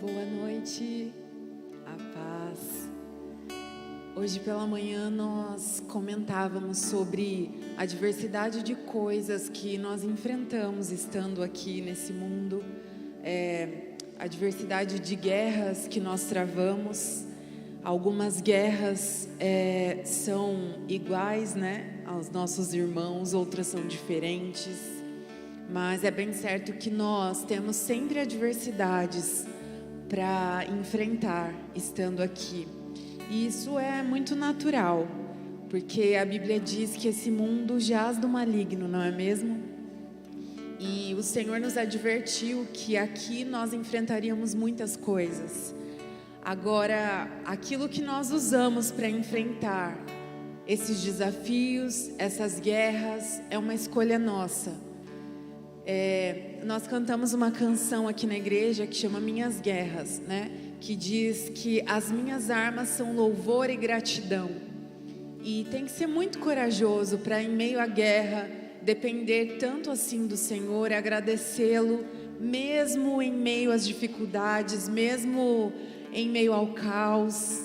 Boa noite, a paz. Hoje pela manhã nós comentávamos sobre a diversidade de coisas que nós enfrentamos estando aqui nesse mundo, a diversidade de guerras que nós travamos. Algumas guerras são iguais, né, aos nossos irmãos, outras são diferentes, mas é bem certo que nós temos sempre adversidades para enfrentar estando aqui. E isso é muito natural, porque a Bíblia diz que esse mundo jaz do maligno, não é mesmo? E o Senhor nos advertiu que aqui nós enfrentaríamos muitas coisas. Agora, aquilo que nós usamos para enfrentar esses desafios, essas guerras, é uma escolha nossa. Nós cantamos uma canção aqui na igreja que chama Minhas Guerras, né? Que diz que as minhas armas são louvor e gratidão. E tem que ser muito corajoso para, em meio à guerra, depender tanto assim do Senhor, agradecê-lo, mesmo em meio às dificuldades, mesmo em meio ao caos.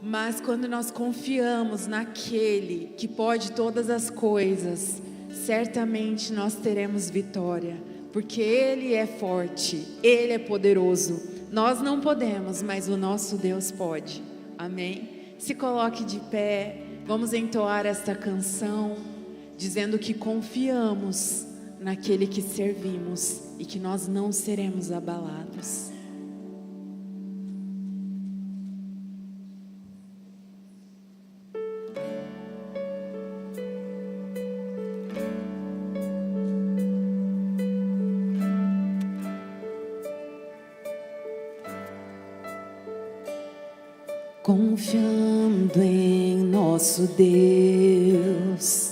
Mas quando nós confiamos naquele que pode todas as coisas, certamente nós teremos vitória, porque Ele é forte, Ele é poderoso. Nós não podemos, mas o nosso Deus pode. Amém? Se coloque de pé, vamos entoar esta canção, dizendo que confiamos naquele que servimos e que nós não seremos abalados. Confiando em nosso Deus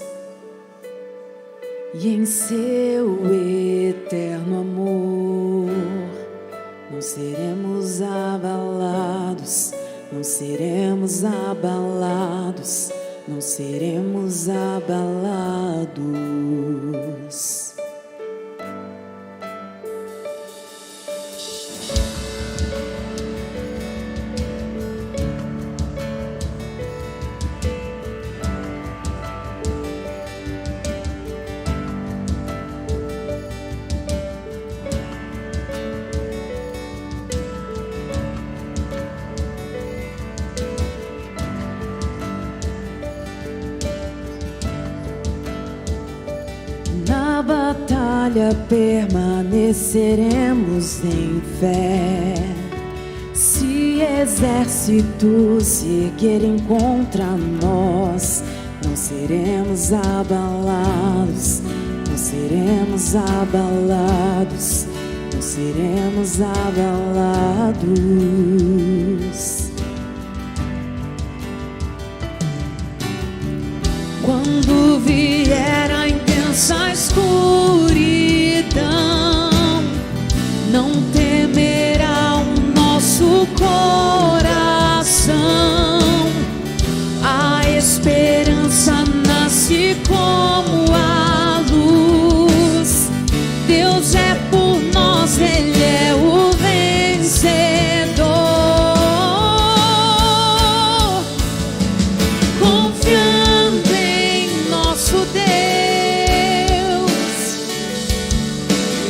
e em seu eterno amor, não seremos abalados, não seremos abalados, não seremos abalados. Na batalha permaneceremos em fé. Se exércitos se erguerem contra nós, não seremos abalados, não seremos abalados, não seremos abalados. Quando vier a intensa escuridão, não temerá o nosso coração. A esperança nasce como a luz. Deus é por nós, Ele é o vencedor. Confiando em nosso Deus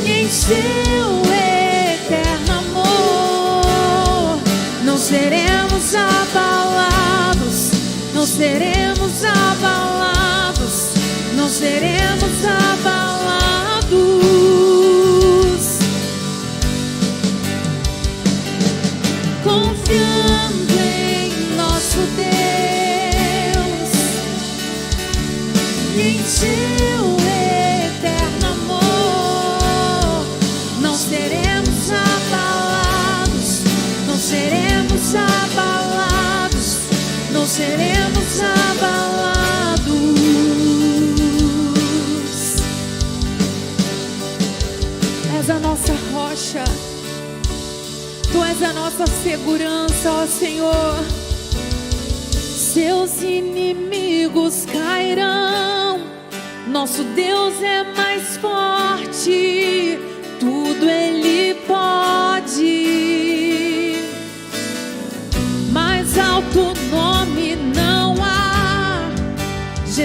e em seu eterno amor, não seremos abalados, não seremos abalados, não seremos abalados. Confiando em nosso Deus e em seu eterno amor, não seremos abalados, não seremos abalados, não seremos abalados. És a nossa rocha, Tu és a nossa segurança, ó Senhor. Seus inimigos cairão, nosso Deus é mais forte, tudo Ele pode.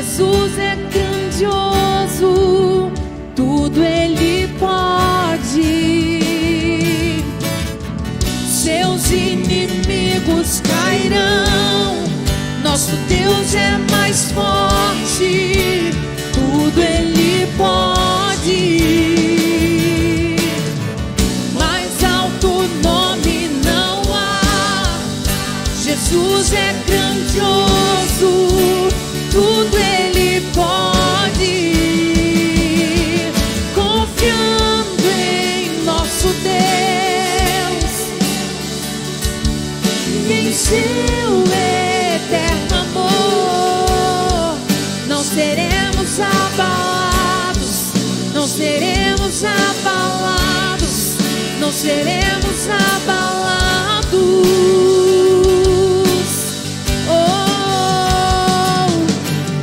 Jesus é grandioso, tudo Ele pode. Seus inimigos cairão, nosso Deus é mais forte, tudo Ele pode. Mais alto nome não há, Jesus é grandioso, tudo Ele pode. Confiando em nosso Deus e em seu eterno amor, não seremos abalados, não seremos abalados, não seremos abalados.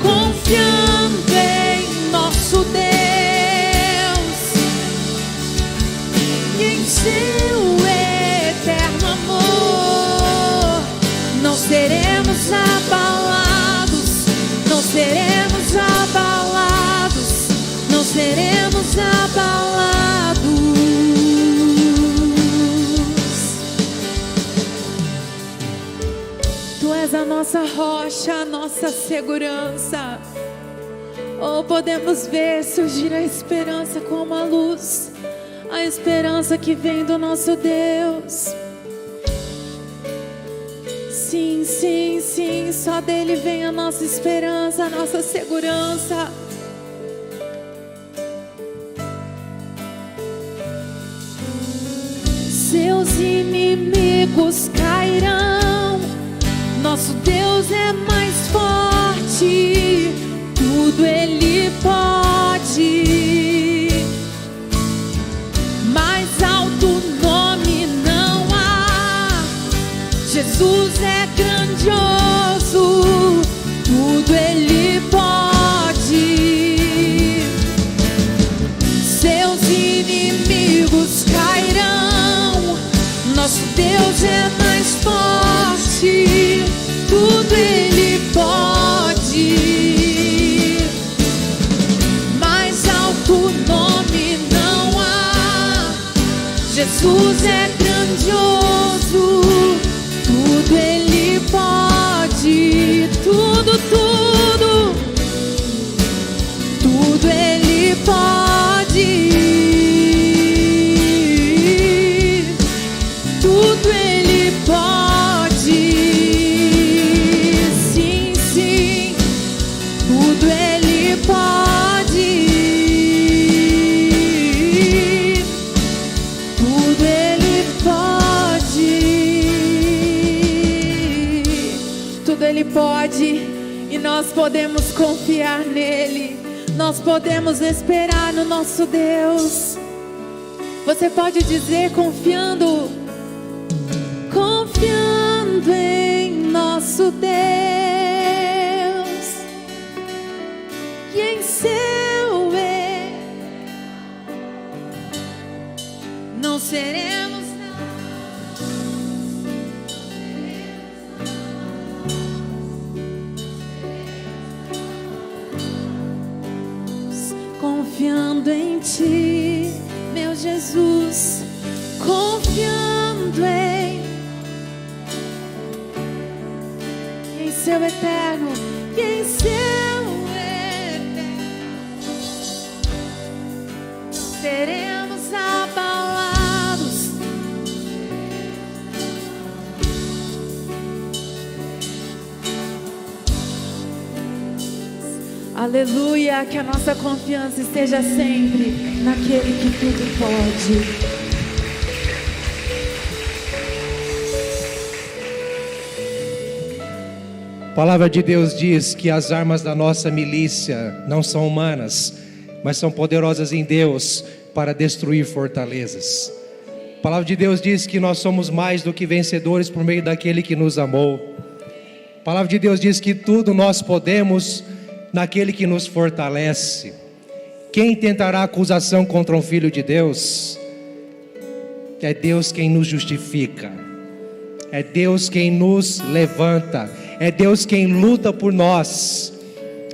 Confiando em nosso Deus e em seu eterno amor, não seremos abalados, não seremos abalados, não seremos abalados. Tu és a nossa rocha, a nossa segurança. Oh, podemos ver surgir a esperança como a luz, a esperança que vem do nosso Deus. Sim, sim, sim, só dele vem a nossa esperança, a nossa segurança. Seus inimigos cairão, nosso Deus é mais forte, tudo Ele pode. Mais alto nome não há, Jesus é grandioso, tudo Ele pode. Seus inimigos cairão, nosso Deus é mais forte, tudo Ele pode. Mais alto nome não há, Jesus é grandioso, tudo Ele pode. Tudo, tudo, tudo Ele pode. Tudo Ele pode. Sim, sim, tudo Ele pode. Tudo Ele pode. Tudo Ele pode. E nós podemos confiar nele. Nós podemos esperar no nosso Deus. Você pode dizer confiando em nosso Deus e em seu não seremos confiando em ti, meu Jesus, confiando em seu eterno e em seu eterno, seremos abalados. Aleluia, que a nossa confiança esteja sempre naquele que tudo pode. A palavra de Deus diz que as armas da nossa milícia não são humanas, mas são poderosas em Deus para destruir fortalezas. A palavra de Deus diz que nós somos mais do que vencedores por meio daquele que nos amou. A palavra de Deus diz que tudo nós podemos naquele que nos fortalece. Quem tentará acusação contra um filho de Deus? É Deus quem nos justifica, é Deus quem nos levanta, é Deus quem luta por nós.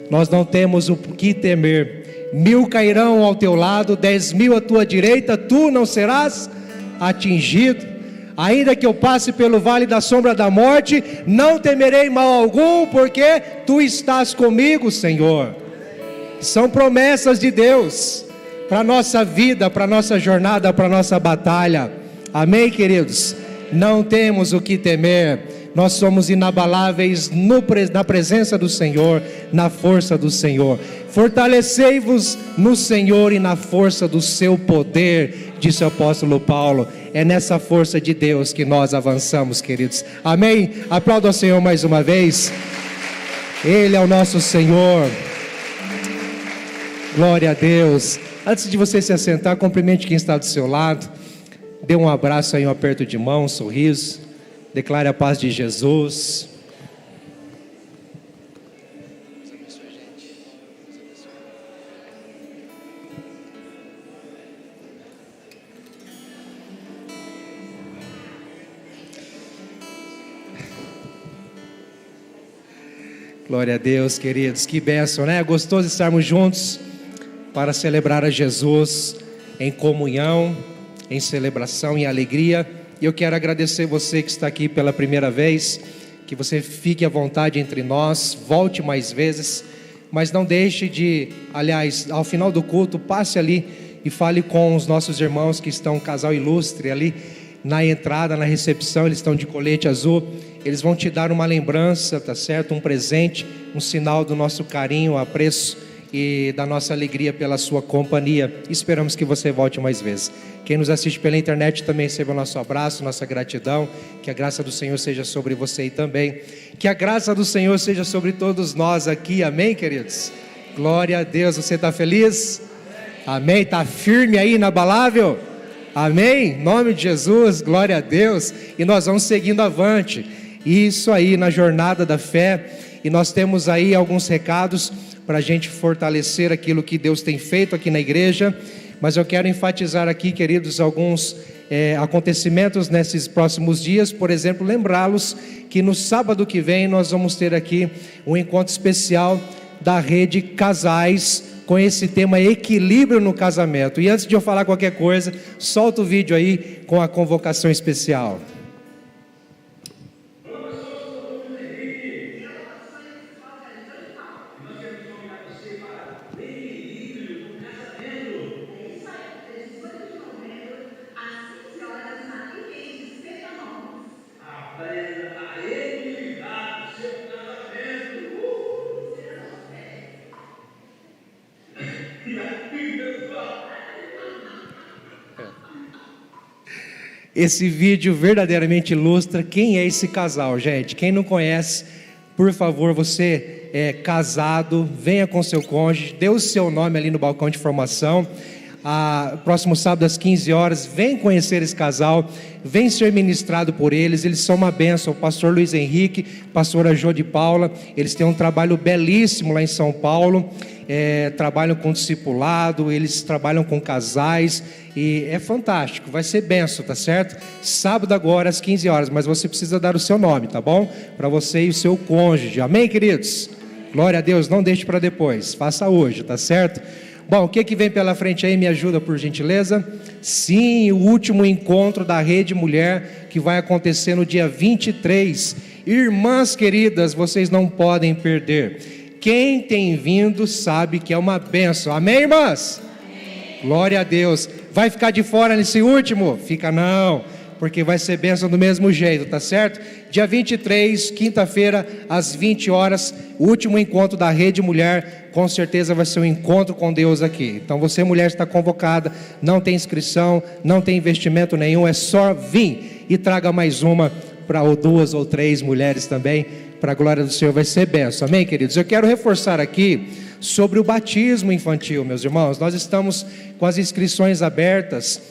nós não temos o que temer. 1000 cairão ao teu lado, 10.000 à tua direita, tu não serás atingido. Ainda que eu passe pelo vale da sombra da morte, não temerei mal algum, porque tu estás comigo, Senhor. São promessas de Deus para a nossa vida, para a nossa jornada, para a nossa batalha. Amém, queridos? Não temos o que temer. Nós somos inabaláveis na presença do Senhor, na força do Senhor. Fortalecei-vos no Senhor e na força do seu poder, disse o apóstolo Paulo. É nessa força de Deus que nós avançamos, queridos. Amém? Aplauda ao Senhor mais uma vez. Ele é o nosso Senhor. Glória a Deus. Antes de você se assentar, cumprimente quem está do seu lado. Dê um abraço aí, um aperto de mão, um sorriso. Declare a paz de Jesus. Glória a Deus, queridos. Que bênção, né? É gostoso estarmos juntos para celebrar a Jesus em comunhão, em celebração, em alegria. E eu quero agradecer você que está aqui pela primeira vez, que você fique à vontade entre nós, volte mais vezes, mas não deixe de, aliás, ao final do culto, passe ali e fale com os nossos irmãos que estão, um casal ilustre ali na entrada, na recepção, eles estão de colete azul, eles vão te dar uma lembrança, tá certo? Um presente, um sinal do nosso carinho, apreço e da nossa alegria pela sua companhia. Esperamos que você volte mais vezes. Quem nos assiste pela internet também receba o nosso abraço, nossa gratidão. Que a graça do Senhor seja sobre você e também. Que a graça do Senhor seja sobre todos nós aqui, amém, queridos? Glória a Deus. Você está feliz? Amém? Está firme aí, inabalável? Amém? Em nome de Jesus, glória a Deus. E nós vamos seguindo avante. Isso aí, na jornada da fé. E nós temos aí alguns recados para a gente fortalecer aquilo que Deus tem feito aqui na igreja, mas eu quero enfatizar aqui, queridos, alguns acontecimentos nesses próximos dias. Por exemplo, lembrá-los que no sábado que vem nós vamos ter aqui um encontro especial da Rede Casais, com esse tema equilíbrio no casamento. E antes de eu falar qualquer coisa, solta o vídeo aí com a convocação especial. Esse vídeo verdadeiramente ilustra quem é esse casal, gente. Quem não conhece, por favor, você é casado, venha com seu cônjuge, dê o seu nome ali no balcão de formação. Próximo sábado às 15 horas, vem conhecer esse casal, vem ser ministrado por eles. Eles são uma bênção. O pastor Luiz Henrique, pastora Jô de Paula, eles têm um trabalho belíssimo lá em São Paulo. Trabalham com discipulado, eles trabalham com casais e é fantástico, vai ser benção, tá certo? Sábado agora às 15 horas, mas você precisa dar o seu nome, tá bom? Para você e o seu cônjuge, amém, queridos? Glória a Deus, não deixe para depois, faça hoje, tá certo? Bom, o que vem pela frente aí, me ajuda por gentileza? Sim, o último encontro da Rede Mulher, que vai acontecer no dia 23. Irmãs queridas, vocês não podem perder. Quem tem vindo sabe que é uma bênção. Amém, irmãs? Amém. Glória a Deus. Vai ficar de fora nesse último? Fica não, porque vai ser bênção do mesmo jeito, tá certo? Dia 23, quinta-feira, às 20 horas, o último encontro da Rede Mulher. Com certeza vai ser um encontro com Deus aqui. Então você, mulher, está convocada, não tem inscrição, não tem investimento nenhum, é só vir e traga mais uma ou duas ou três mulheres também, para a glória do Senhor, vai ser bênção, amém, queridos? Eu quero reforçar aqui sobre o batismo infantil, meus irmãos. Nós estamos com as inscrições abertas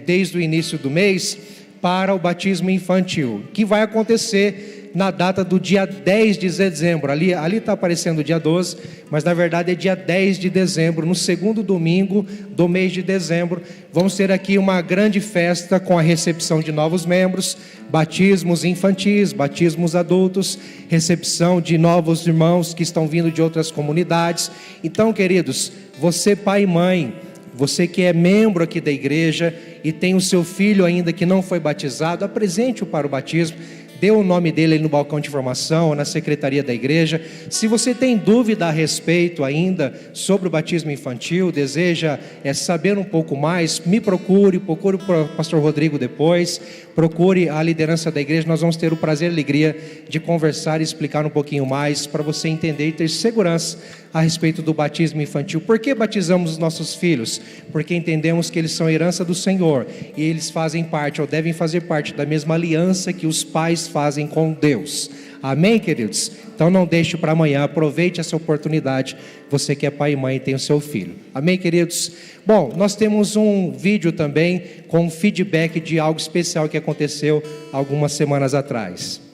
desde o início do mês para o batismo infantil, que vai acontecer na data do dia 10 de dezembro. Ali está aparecendo o dia 12, mas na verdade é dia 10 de dezembro, no segundo domingo do mês de dezembro. Vamos ter aqui uma grande festa com a recepção de novos membros, batismos infantis, batismos adultos, recepção de novos irmãos que estão vindo de outras comunidades. Então, queridos, você pai e mãe, você que é membro aqui da igreja e tem o seu filho ainda que não foi batizado, apresente-o para o batismo. Dê o nome dele aí no balcão de informação ou na secretaria da igreja. Se você tem dúvida a respeito ainda sobre o batismo infantil, deseja saber um pouco mais, me procure o pastor Rodrigo depois, procure a liderança da igreja. Nós vamos ter o prazer e a alegria de conversar e explicar um pouquinho mais para você entender e ter segurança a respeito do batismo infantil. Por que batizamos os nossos filhos? Porque entendemos que eles são herança do Senhor e eles fazem parte ou devem fazer parte da mesma aliança que os pais fazem com Deus. Amém, queridos? Então não deixe para amanhã, aproveite essa oportunidade, você que é pai e mãe e tem o seu filho. Amém, queridos? Bom, nós temos um vídeo também com feedback de algo especial que aconteceu algumas semanas atrás.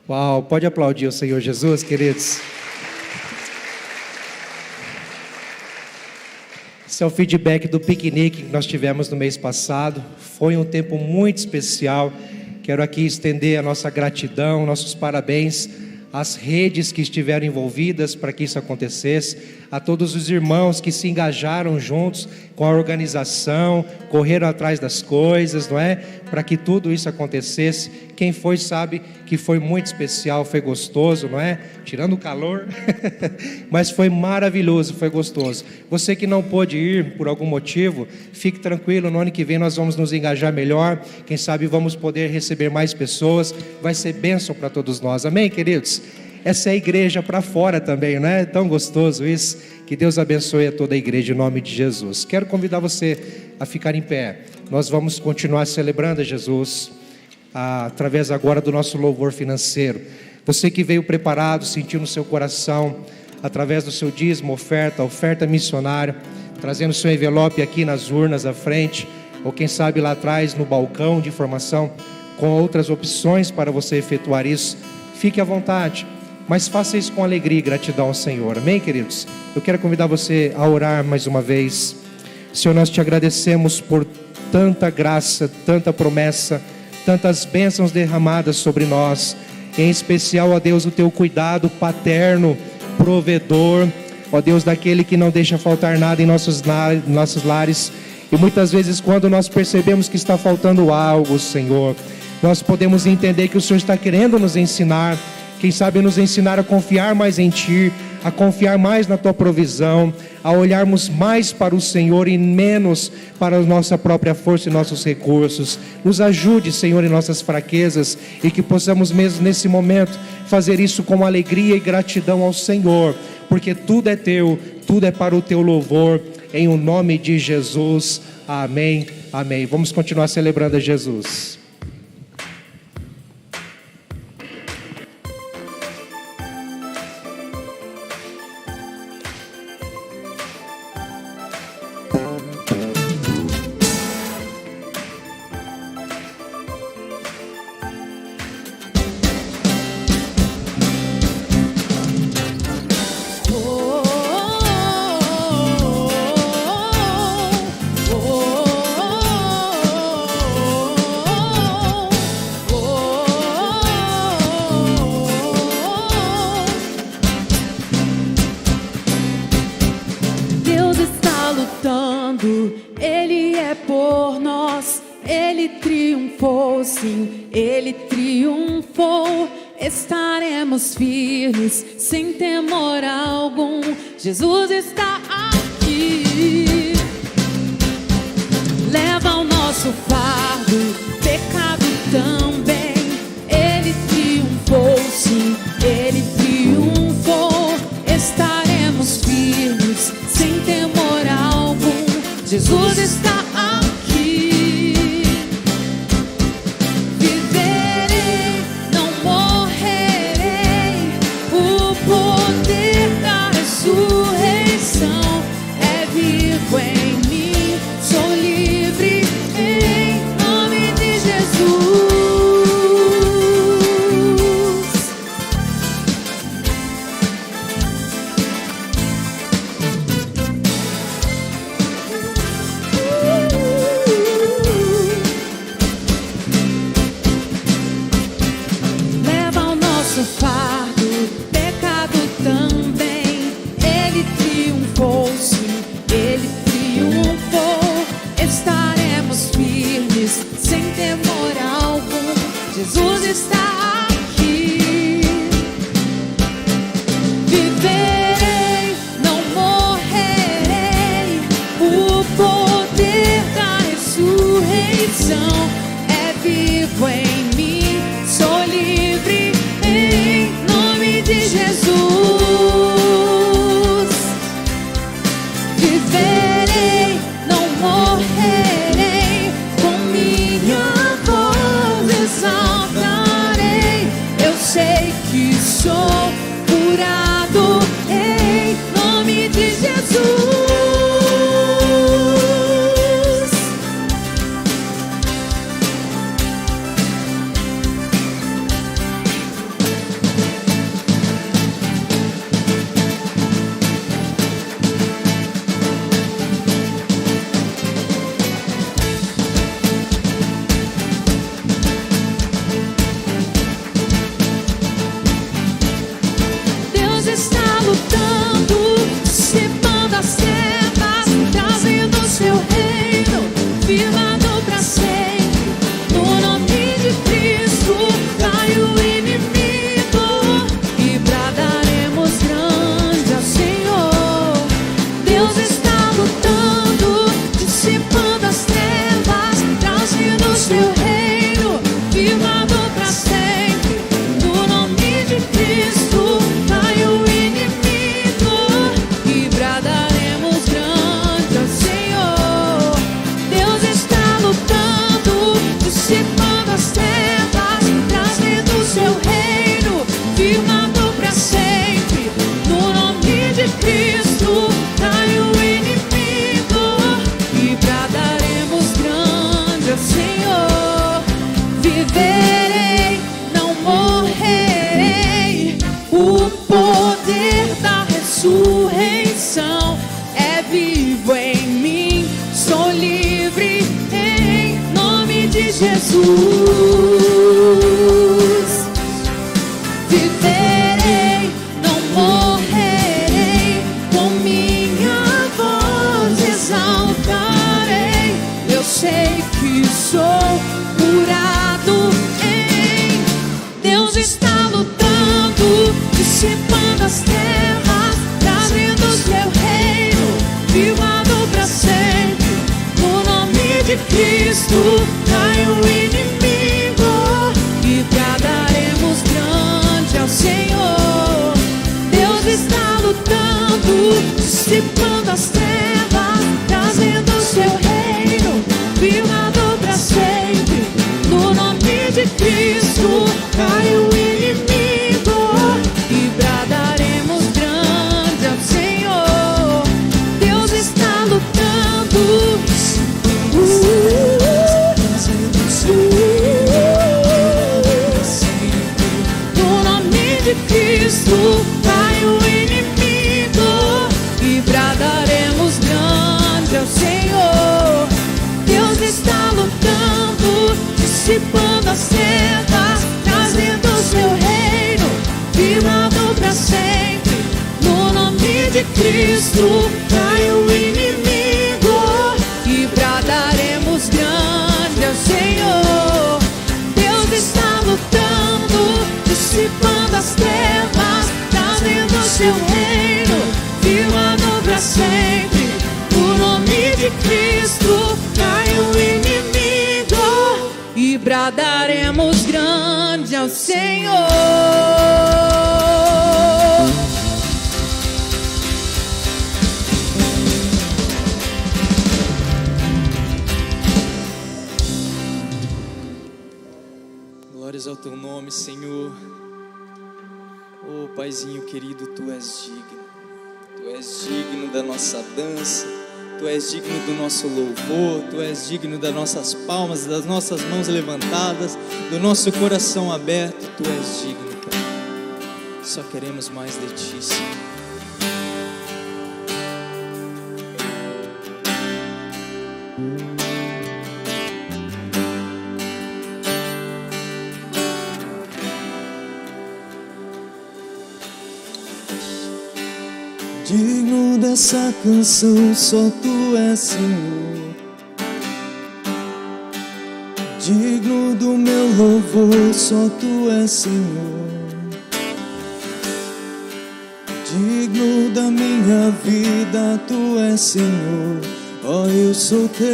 Uau, pode aplaudir o Senhor Jesus, queridos. Esse é o feedback do piquenique que nós tivemos no mês passado. Foi um tempo muito especial. Quero aqui estender a nossa gratidão, nossos parabéns às redes que estiveram envolvidas para que isso acontecesse, a todos os irmãos que se engajaram juntos com a organização, correram atrás das coisas, não é? Para que tudo isso acontecesse. Quem foi sabe que foi muito especial, foi gostoso, não é? Tirando o calor, mas foi maravilhoso, foi gostoso. Você que não pôde ir por algum motivo, fique tranquilo, no ano que vem nós vamos nos engajar melhor, quem sabe vamos poder receber mais pessoas, vai ser bênção para todos nós, amém, queridos? Essa é a igreja para fora também, não é? Tão gostoso isso. Que Deus abençoe a toda a igreja em nome de Jesus. Quero convidar você a ficar em pé. Nós vamos continuar celebrando a Jesus através agora do nosso louvor financeiro. Você que veio preparado, sentiu no seu coração, através do seu dízimo, oferta missionária, trazendo seu envelope aqui nas urnas à frente, ou quem sabe lá atrás no balcão de informação, com outras opções para você efetuar isso. Fique à vontade. Mas faça isso com alegria e gratidão ao Senhor, amém, queridos? Eu quero convidar você a orar mais uma vez. Senhor, nós te agradecemos por tanta graça, tanta promessa, tantas bênçãos derramadas sobre nós, em especial, ó Deus, o teu cuidado paterno, provedor, ó Deus, daquele que não deixa faltar nada em nossos lares, E muitas vezes, quando nós percebemos que está faltando algo, Senhor, nós podemos entender que o Senhor está querendo nos ensinar, quem sabe nos ensinar a confiar mais em Ti, a confiar mais na Tua provisão, a olharmos mais para o Senhor e menos para a nossa própria força e nossos recursos. Nos ajude, Senhor, em nossas fraquezas, e que possamos mesmo nesse momento fazer isso com alegria e gratidão ao Senhor, porque tudo é Teu, tudo é para o Teu louvor, em o nome de Jesus, amém, amém. Vamos continuar celebrando a Jesus. Ele é por nós, Ele triunfou, sim, Ele triunfou. Estaremos firmes, sem temor algum. Jesus está aqui. Leva o nosso fardo, pecado também. Ele triunfou, sim, Ele triunfou. Estaremos firmes, sem temor algum. Jesus está aqui. Viverei, não morrerei. O poder da ressurreição é vivo em mim. Sou livre em nome de Jesus. Fardo, pecado também. Ele triunfou, sim, Ele triunfou. Estaremos firmes, sem temor algum. Jesus está aqui. Viverei, não morrerei. O poder da ressurreição é vivo em mim. Sou livre em nome de Jesus. Viverei, não morrerei. Com minha voz exaltarei. Eu sei que sou curado. de Cristo cai o inimigo e bradaremos grande ao Senhor. Deus está lutando, dissipando as trevas, trazendo o seu reino, firmado para sempre. No nome de Cristo cai o inimigo e bradaremos grande ao Senhor. Deus está lutando. No nome de Cristo cai o inimigo e bradaremos grande ao Senhor. Deus está lutando, dissipando as trevas, trazendo o seu reino, firmado para sempre. No nome de Cristo cai o inimigo e bradaremos grande ao Senhor. Deus está lutando, dissipando as trevas, trazendo o seu reino, firmado para sempre. No nome de Cristo cai o inimigo e bradaremos grande ao Senhor. Glórias ao teu nome, Senhor. Oh, Paizinho querido, tu és digno. Tu és digno da nossa dança. Tu és digno do nosso louvor. Tu és digno das nossas palmas, das nossas mãos levantadas, do nosso coração aberto. Tu és digno, Pai. Só queremos mais de ti, Senhor. Digno dessa canção, só tu és, Senhor. Digno do meu louvor, só tu és, Senhor. Digno da minha vida, tu és, Senhor. Ó, eu sou teu.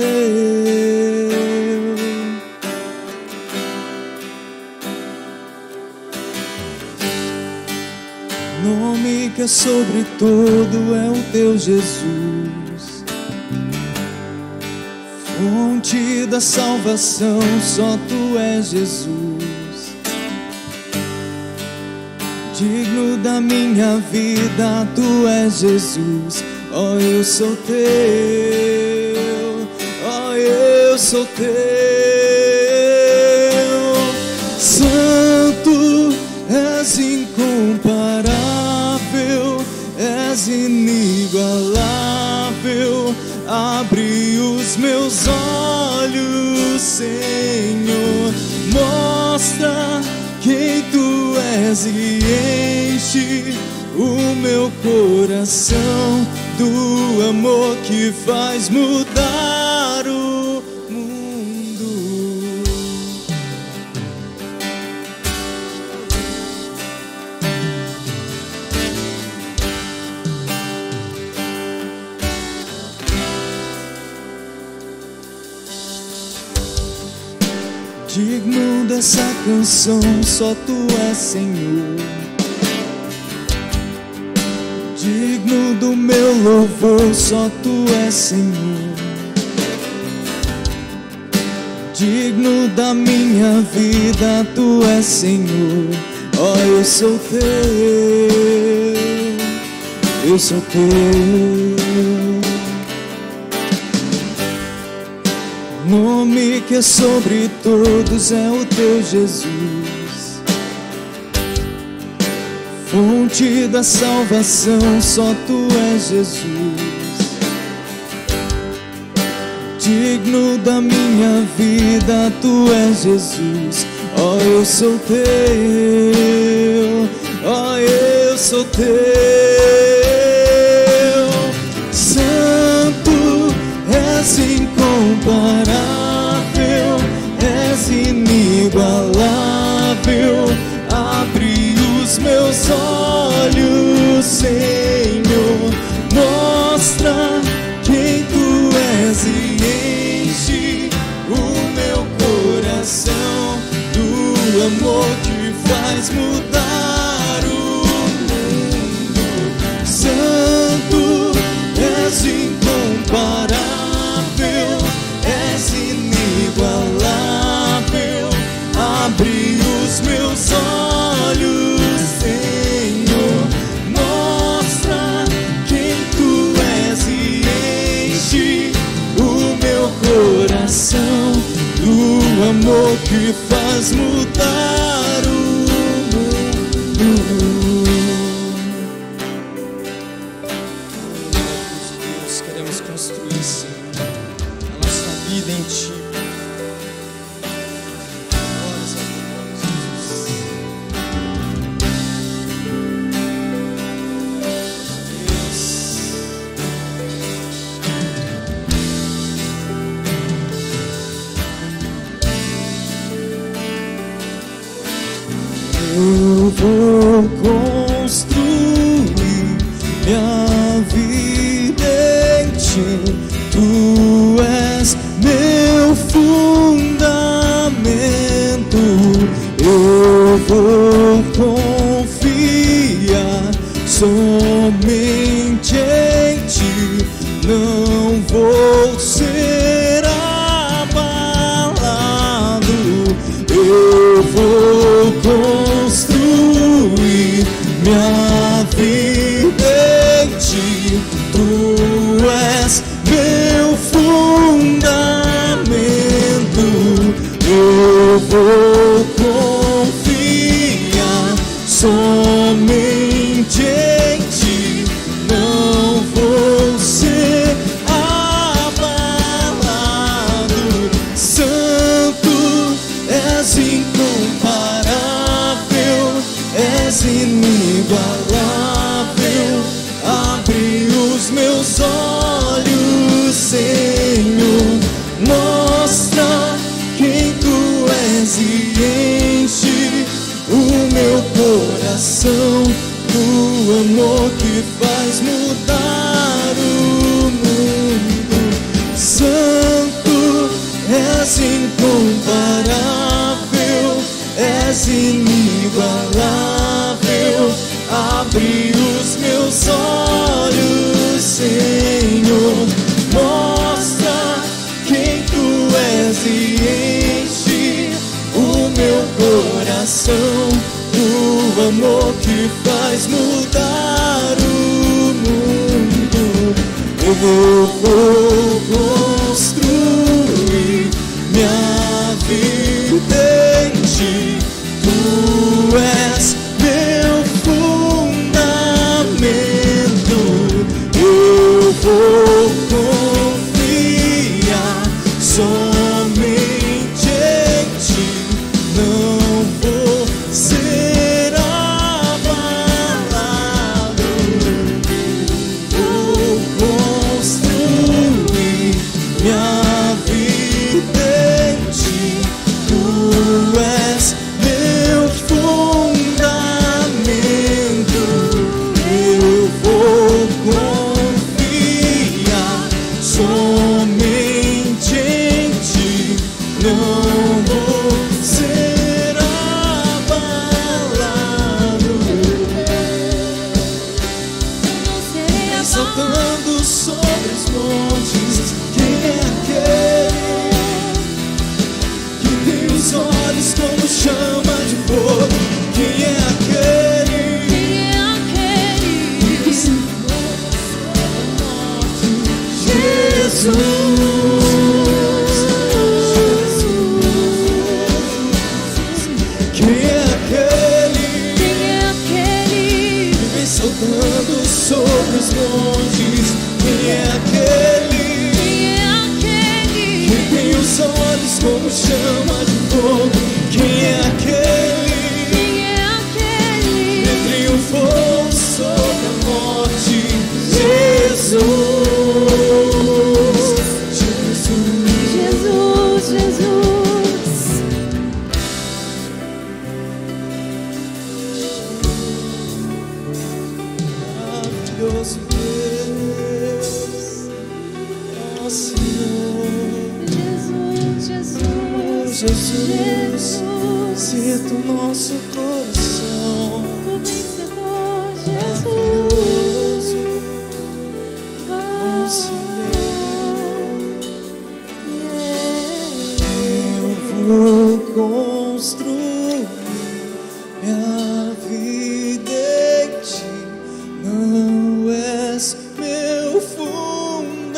Nome que é sobre todo é o teu Jesus. Fonte da salvação, só tu és, Jesus. Digno da minha vida, tu és, Jesus. Ó, eu sou teu. Ó, eu sou teu. Santo, és incomparável, és inigualável. Abre os meus olhos, Senhor. Mostra quem tu és e enche o meu coração do amor que faz mudar o mundo. Digno dessa canção, só tu és, Senhor. Digno do meu louvor, só tu és, Senhor. Digno da minha vida, tu és, Senhor. Ó, eu sou teu. Eu sou teu. Nome que é sobre todos é o teu Jesus. Fonte da salvação, só tu és, Jesus. Digno da minha vida, tu és, Jesus. Ó, eu sou teu. Ó, eu sou teu. Santo, és incomparável, és inigualável. Abre os meus olhos, Senhor. Mostra quem tu és e enche amor que faz mudar o mundo. Deus, queremos construir, Senhor, a nossa vida em Ti. Glórias ao Teu nome, Jesus. Eu vou construir minha vida em Ti. Tu és meu fundamento. Eu vou confiar somente em Ti. Não vou ser abalado. Eu vou construir minha vida em Ti. Tu és meu fundamento. Eu vou confiar somente em Ti. Não vou ser abalado. Santo, és incomparável, és inigualável. Abre os meus olhos, Senhor, mostra quem Tu és e enche o meu coração do amor que faz mudar o mundo. Santo, és incomparável, és inigualável. Abre os meus olhos, Senhor, mostra quem Tu és e enche o meu coração do amor que faz mudar o mundo. Eu vou construir minha vida em Ti. Tu és meu fundamento. Eu vou confiar somente em Ti. Não vou ser abalado. Vou construir minha vida em Ti. Tu és meu fundamento. Eu vou confiar somente em Ti. Não vou ser abalado. Saltando sobre os montes, quem é aquele que tem os olhos como chama de fogo? Quem é aquele que se Jesus? Quem é aquele que vem saltando sobre os montes? Quem é aquele que tem os olhos como chama de fogo? Quem é aquele que triunfou sobre a morte? Jesus, Jesus, Jesus. maravilhoso Deus, ó Senhor. Jesus, sinto nosso coração. O vencedor, Maravilhoso, bom Senhor. Eu vou construir minha vida em Ti. Não és meu fundamento.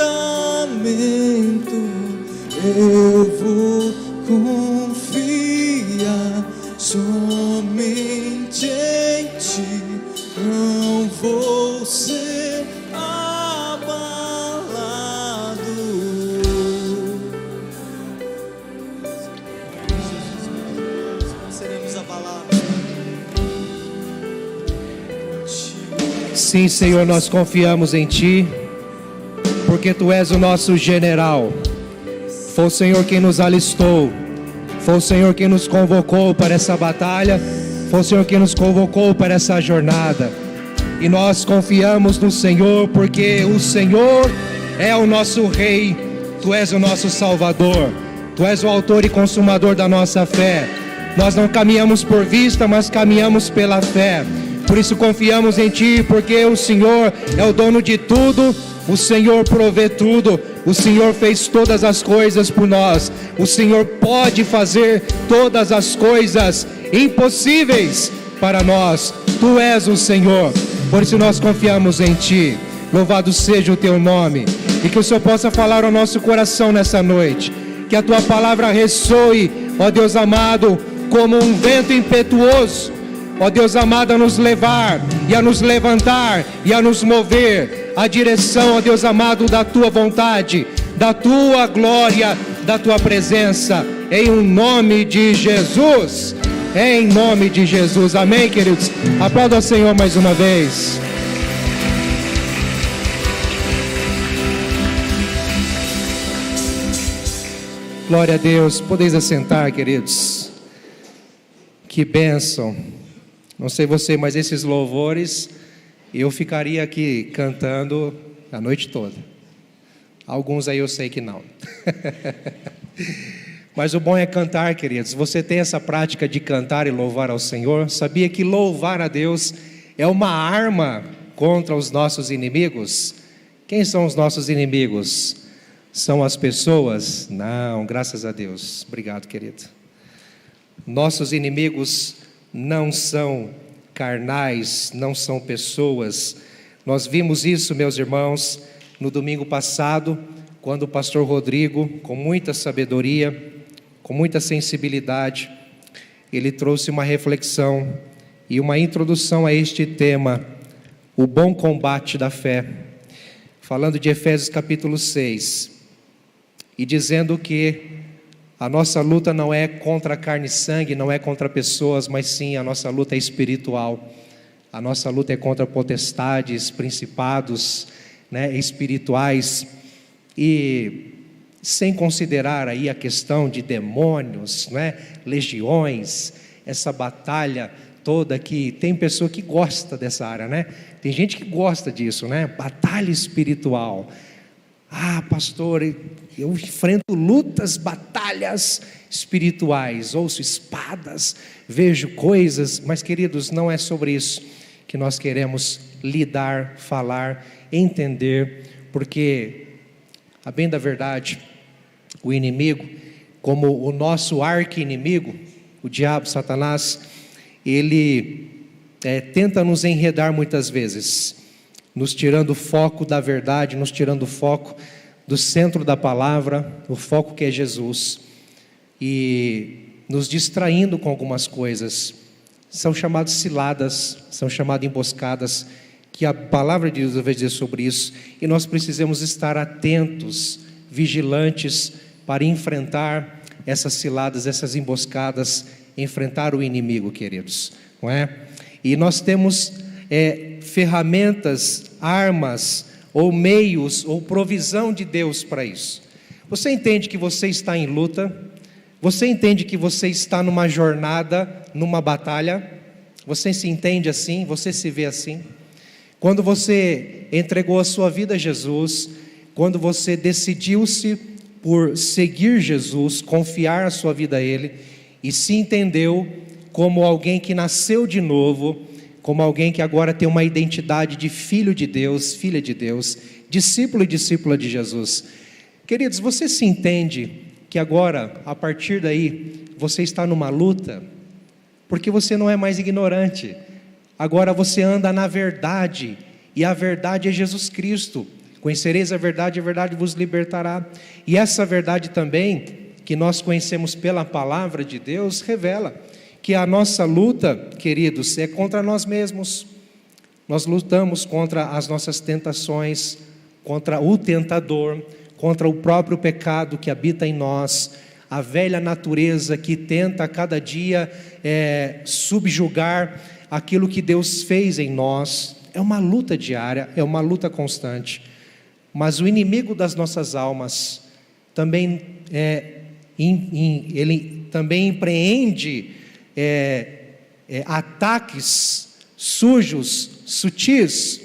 Eu vou confiar vou ser abalado. Não seremos abalados. Sim, Senhor, nós confiamos em Ti, porque Tu és o nosso general. Foi o Senhor quem nos alistou, foi o Senhor quem nos convocou para essa batalha, foi o Senhor quem nos convocou para essa jornada. E nós confiamos no Senhor, porque o Senhor é o nosso Rei, Tu és o nosso Salvador, Tu és o autor e consumador da nossa fé. Nós não caminhamos por vista, mas caminhamos pela fé. Por isso confiamos em Ti, porque o Senhor é o dono de tudo, o Senhor provê tudo, o Senhor fez todas as coisas por nós, o Senhor pode fazer todas as coisas impossíveis para nós. Tu és o Senhor, por isso nós confiamos em Ti. Louvado seja o Teu nome, e que o Senhor possa falar ao nosso coração nessa noite, que a Tua palavra ressoe, ó Deus amado, como um vento impetuoso, ó Deus amado, a nos levar e a nos levantar e a nos mover a direção, ó Deus amado, da Tua vontade, da Tua glória, da Tua presença, em nome de Jesus, em nome de Jesus, amém, queridos? Aplauda ao Senhor mais uma vez. Glória a Deus. Podeis assentar, queridos. Que bênção. Não sei você, mas esses louvores, eu ficaria aqui cantando a noite toda. Alguns aí eu sei que não. Mas o bom é cantar, queridos. Você tem essa prática de cantar e louvar ao Senhor? Sabia que louvar a Deus é uma arma contra os nossos inimigos? Quem são os nossos inimigos? São as pessoas? Não, graças a Deus. Obrigado, querido. Nossos inimigos não são carnais, não são pessoas. Nós vimos isso, meus irmãos, no domingo passado, quando o pastor Rodrigo, com muita sabedoria, com muita sensibilidade, ele trouxe uma reflexão e uma introdução a este tema, o bom combate da fé, falando de Efésios capítulo 6, e dizendo que a nossa luta não é contra carne e sangue, não é contra pessoas, mas sim a nossa luta é espiritual. A nossa luta é contra potestades, principados, espirituais, e sem considerar aí a questão de demônios, legiões, essa batalha toda que tem pessoa que gosta dessa área, Tem gente que gosta disso, Batalha espiritual. Ah, pastor, eu enfrento lutas, batalhas espirituais, ouço espadas, vejo coisas, mas queridos, não é sobre isso que nós queremos lidar, falar, entender, porque, a bem da verdade, o inimigo, como o nosso arqui-inimigo, o diabo, Satanás, ele tenta nos enredar muitas vezes, nos tirando o foco da verdade, nos tirando o foco do centro da palavra, o foco que é Jesus, e nos distraindo com algumas coisas. São chamadas ciladas, são chamadas emboscadas, que a palavra de Deus vai dizer sobre isso, e nós precisamos estar atentos, vigilantes, para enfrentar essas ciladas, essas emboscadas, enfrentar o inimigo, queridos, não é? E nós temos ferramentas, armas, ou meios, ou provisão de Deus para isso. Você entende que você está em luta? Você entende que você está numa jornada, numa batalha? Você se entende assim? Você se vê assim? Quando você entregou a sua vida a Jesus, quando você decidiu-se por seguir Jesus, confiar a sua vida a Ele, e se entendeu como alguém que nasceu de novo, como alguém que agora tem uma identidade de filho de Deus, filha de Deus, discípulo e discípula de Jesus. Queridos, você se entende que agora, a partir daí, você está numa luta, porque você não é mais ignorante, agora você anda na verdade, e a verdade é Jesus Cristo. Conhecereis a verdade vos libertará. E essa verdade também, que nós conhecemos pela palavra de Deus, revela que a nossa luta, queridos, é contra nós mesmos. Nós lutamos contra as nossas tentações, contra o tentador, contra o próprio pecado que habita em nós, a velha natureza que tenta a cada dia subjugar aquilo que Deus fez em nós. É uma luta diária, é uma luta constante. Mas o inimigo das nossas almas também ele também empreende ataques sujos, sutis,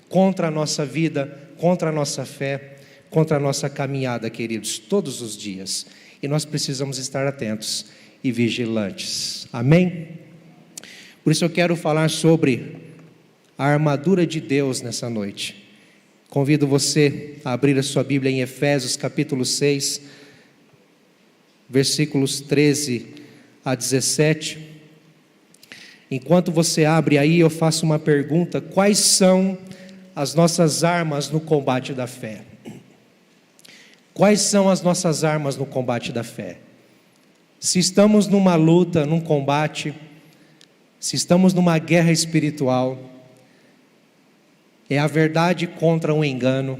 contra a nossa vida, contra a nossa fé, contra a nossa caminhada, queridos, todos os dias. E nós precisamos estar atentos e vigilantes. Amém? Por isso eu quero falar sobre a armadura de Deus nessa noite. Convido você a abrir a sua Bíblia em Efésios capítulo 6, versículos 13 a 17. Enquanto você abre aí, eu faço uma pergunta: quais são as nossas armas no combate da fé? Quais são as nossas armas no combate da fé? Se estamos numa luta, num combate, se estamos numa guerra espiritual, é a verdade contra o engano,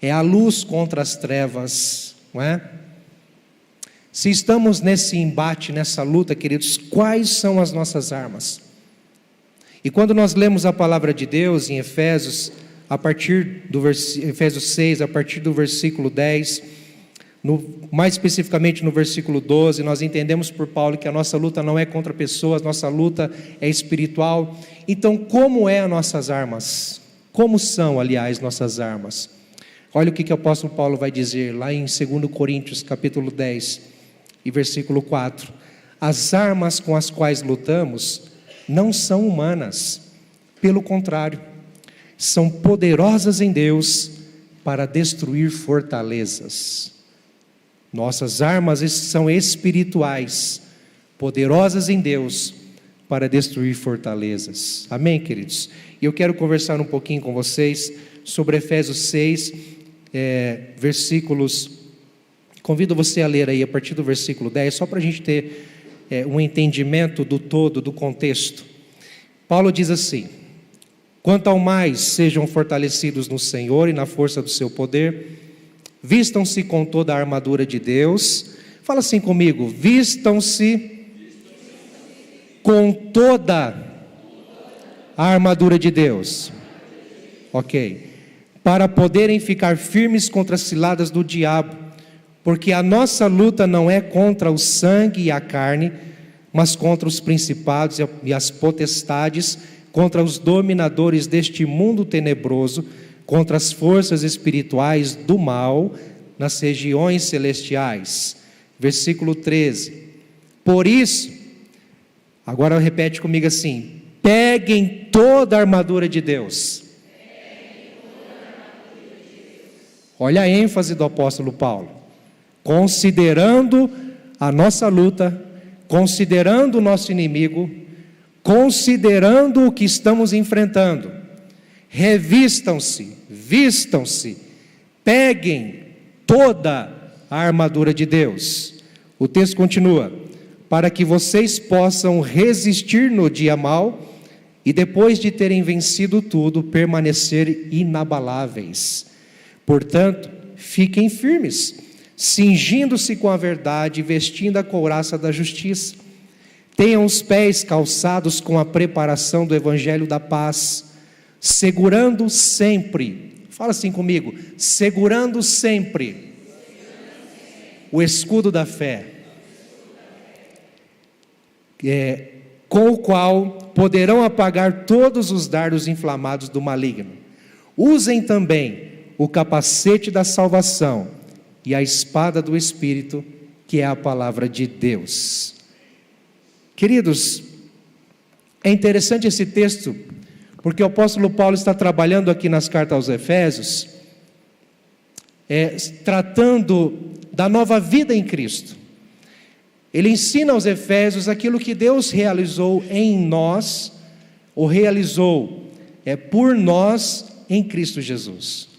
é a luz contra as trevas, não é? Se estamos nesse embate, nessa luta, queridos, quais são as nossas armas? E quando nós lemos a palavra de Deus em Efésios, Efésios 6, a partir do versículo 10, mais especificamente no versículo 12, nós entendemos por Paulo que a nossa luta não é contra pessoas, nossa luta é espiritual. Então, como é as nossas armas? Como são, aliás, nossas armas? Olha o que o apóstolo Paulo vai dizer lá em 2 Coríntios, capítulo 10, e versículo 4. As armas com as quais lutamos não são humanas, pelo contrário, são poderosas em Deus para destruir fortalezas. Nossas armas são espirituais, poderosas em Deus para destruir fortalezas. Amém, queridos? E eu quero conversar um pouquinho com vocês sobre Efésios 6, versículos. Convido você a ler aí a partir do versículo 10, só para a gente ter um entendimento do todo, do contexto. Paulo diz assim: quanto ao mais sejam fortalecidos no Senhor e na força do seu poder, vistam-se com toda a armadura de Deus. Fala assim comigo: vistam-se com toda a armadura de Deus. Ok. Para poderem ficar firmes contra as ciladas do diabo, porque a nossa luta não é contra o sangue e a carne, mas contra os principados e as potestades, contra os dominadores deste mundo tenebroso, contra as forças espirituais do mal nas regiões celestiais. Versículo 13. Por isso, agora repete comigo assim: peguem toda a armadura de Deus. Olha a ênfase do apóstolo Paulo. Considerando a nossa luta, considerando o nosso inimigo, considerando o que estamos enfrentando, revistam-se, vistam-se, peguem toda a armadura de Deus. O texto continua: para que vocês possam resistir no dia mau e depois de terem vencido tudo, permanecer inabaláveis. Portanto, fiquem firmes, cingindo-se com a verdade e vestindo a couraça da justiça. Tenham os pés calçados com a preparação do evangelho da paz, segurando sempre, fala assim comigo, segurando sempre o escudo da fé, com o qual poderão apagar todos os dardos inflamados do maligno. Usem também o capacete da salvação e a espada do Espírito, que é a palavra de Deus. Queridos, é interessante esse texto, porque o apóstolo Paulo está trabalhando aqui nas cartas aos Efésios, tratando da nova vida em Cristo. Ele ensina aos Efésios aquilo que Deus realizou em nós, ou realizou por nós em Cristo Jesus.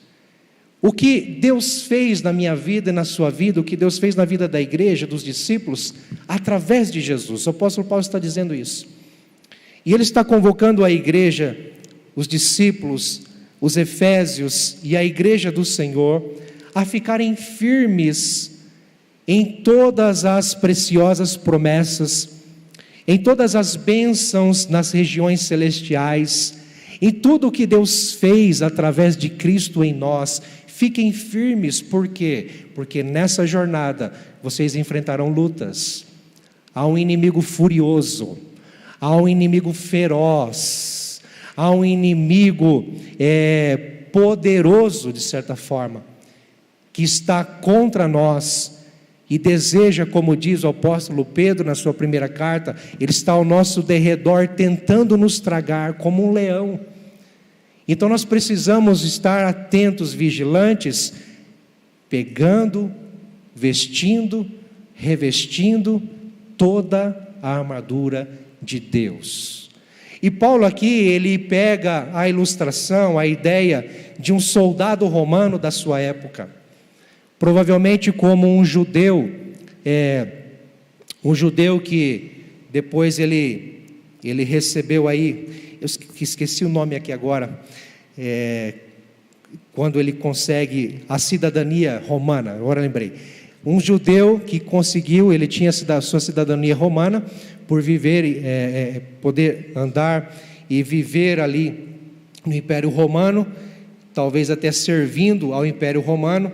O que Deus fez na minha vida e na sua vida, o que Deus fez na vida da igreja, dos discípulos, através de Jesus. O apóstolo Paulo está dizendo isso. E ele está convocando a igreja os discípulos, os efésios e a igreja do Senhor a ficarem firmes em todas as preciosas promessas, em todas as bênçãos nas regiões celestiais, em tudo o que Deus fez através de Cristo em nós. Fiquem firmes, por quê? Porque nessa jornada vocês enfrentarão lutas. Há um inimigo furioso, há um inimigo feroz, há um inimigo poderoso, de certa forma, que está contra nós e deseja, como diz o apóstolo Pedro na sua primeira carta, ele está ao nosso derredor tentando nos tragar como um leão. Então nós precisamos estar atentos, vigilantes, pegando, vestindo, revestindo toda a armadura de Deus. E Paulo aqui, ele pega a ilustração, a ideia de um soldado romano da sua época, provavelmente como um judeu que depois ele recebeu aí, eu esqueci o nome aqui agora, quando ele consegue a cidadania romana, agora lembrei, um judeu que conseguiu, ele tinha a sua cidadania romana, por viver, poder andar e viver ali no Império Romano, talvez até servindo ao Império Romano.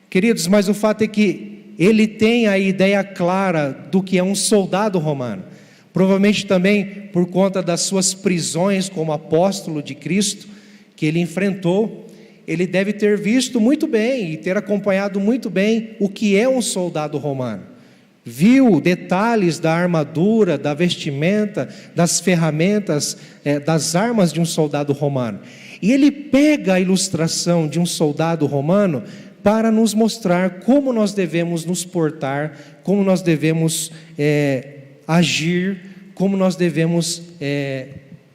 Queridos, mas o fato é que ele tem a ideia clara do que é um soldado romano, provavelmente também por conta das suas prisões como apóstolo de Cristo, que ele enfrentou. Ele deve ter visto muito bem e ter acompanhado muito bem o que é um soldado romano. Viu detalhes da armadura, da vestimenta, das ferramentas, das armas de um soldado romano. E ele pega a ilustração de um soldado romano para nos mostrar como nós devemos nos portar, como nós devemos agir, como nós devemos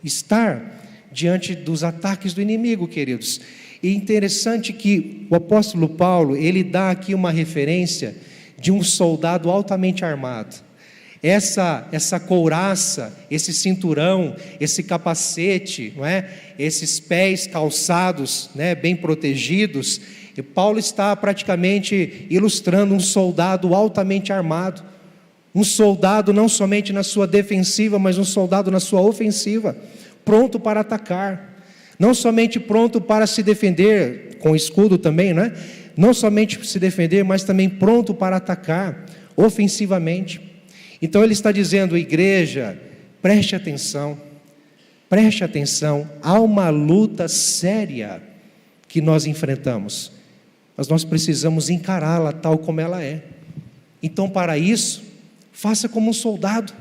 estar diante dos ataques do inimigo, queridos. E interessante que o apóstolo Paulo, ele dá aqui uma referência de um soldado altamente armado. Essa couraça, esse cinturão, esse capacete, não é? Esses pés calçados, né, bem protegidos. E Paulo está praticamente ilustrando um soldado altamente armado. Um soldado não somente na sua defensiva, mas um soldado na sua ofensiva, pronto para atacar. Não somente pronto para se defender, com escudo também, né? Não somente se defender, mas também pronto para atacar, ofensivamente. Então ele está dizendo, igreja, preste atenção, há uma luta séria que nós enfrentamos, mas nós precisamos encará-la tal como ela é. Então, para isso, faça como um soldado,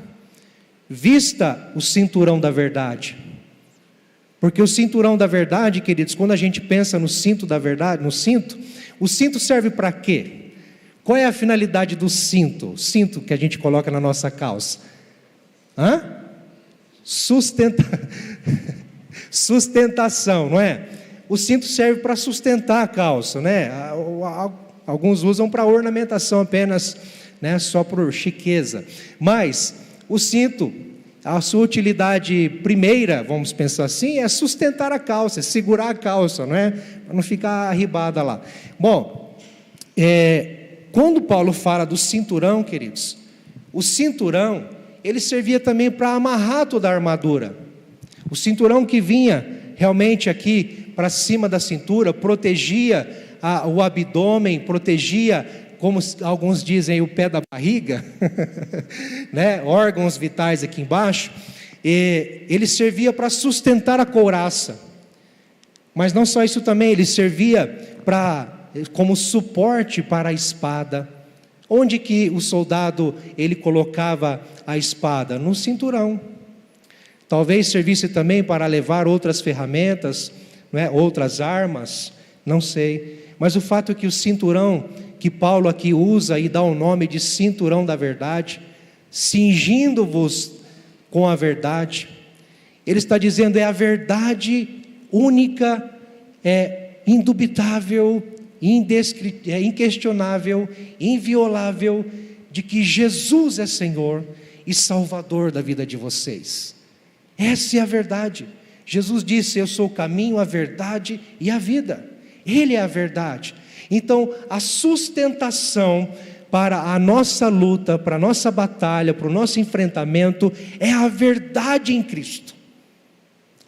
vista o cinturão da verdade. Porque o cinturão da verdade, queridos, quando a gente pensa no cinto da verdade, o cinto serve para quê? Qual é a finalidade do cinto? O cinto que a gente coloca na nossa calça? Sustentação, não é? O cinto serve para sustentar a calça, né? Alguns usam para ornamentação apenas, né? Só por chiqueza. Mas o cinto, a sua utilidade primeira, vamos pensar assim, é sustentar a calça, é segurar a calça, não é? Para não ficar arribada lá. Bom, quando Paulo fala do cinturão, queridos, o cinturão, ele servia também para amarrar toda a armadura. O cinturão que vinha realmente aqui para cima da cintura, protegia o abdômen, protegia, como alguns dizem, o pé da barriga, né? Órgãos vitais aqui embaixo, e ele servia para sustentar a couraça. Mas não só isso também, ele servia como suporte para a espada. Onde que o soldado ele colocava a espada? No cinturão. Talvez servisse também para levar outras ferramentas, não é? Outras armas, não sei. Mas o fato é que o cinturão que Paulo aqui usa e dá o nome de cinturão da verdade, cingindo-vos com a verdade, ele está dizendo, é a verdade única, indubitável, inquestionável, inviolável, de que Jesus é Senhor e Salvador da vida de vocês. Essa é a verdade. Jesus disse: eu sou o caminho, a verdade e a vida. Ele é a verdade. Então, a sustentação para a nossa luta, para a nossa batalha, para o nosso enfrentamento, é a verdade em Cristo.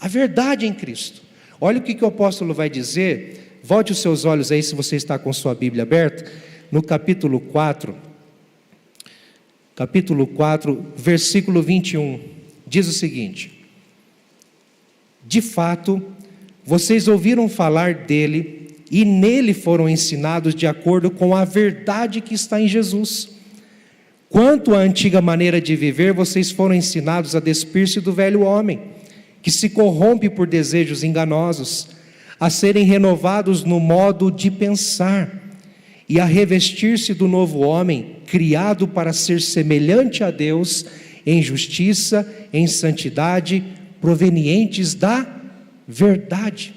A verdade em Cristo. Olha o que o apóstolo vai dizer. Volte os seus olhos aí, se você está com sua Bíblia aberta, no capítulo 4, versículo 21, diz o seguinte: de fato, vocês ouviram falar dele, e nele foram ensinados de acordo com a verdade que está em Jesus. Quanto à antiga maneira de viver, vocês foram ensinados a despir-se do velho homem, que se corrompe por desejos enganosos, a serem renovados no modo de pensar, e a revestir-se do novo homem, criado para ser semelhante a Deus, em justiça, em santidade, provenientes da verdade.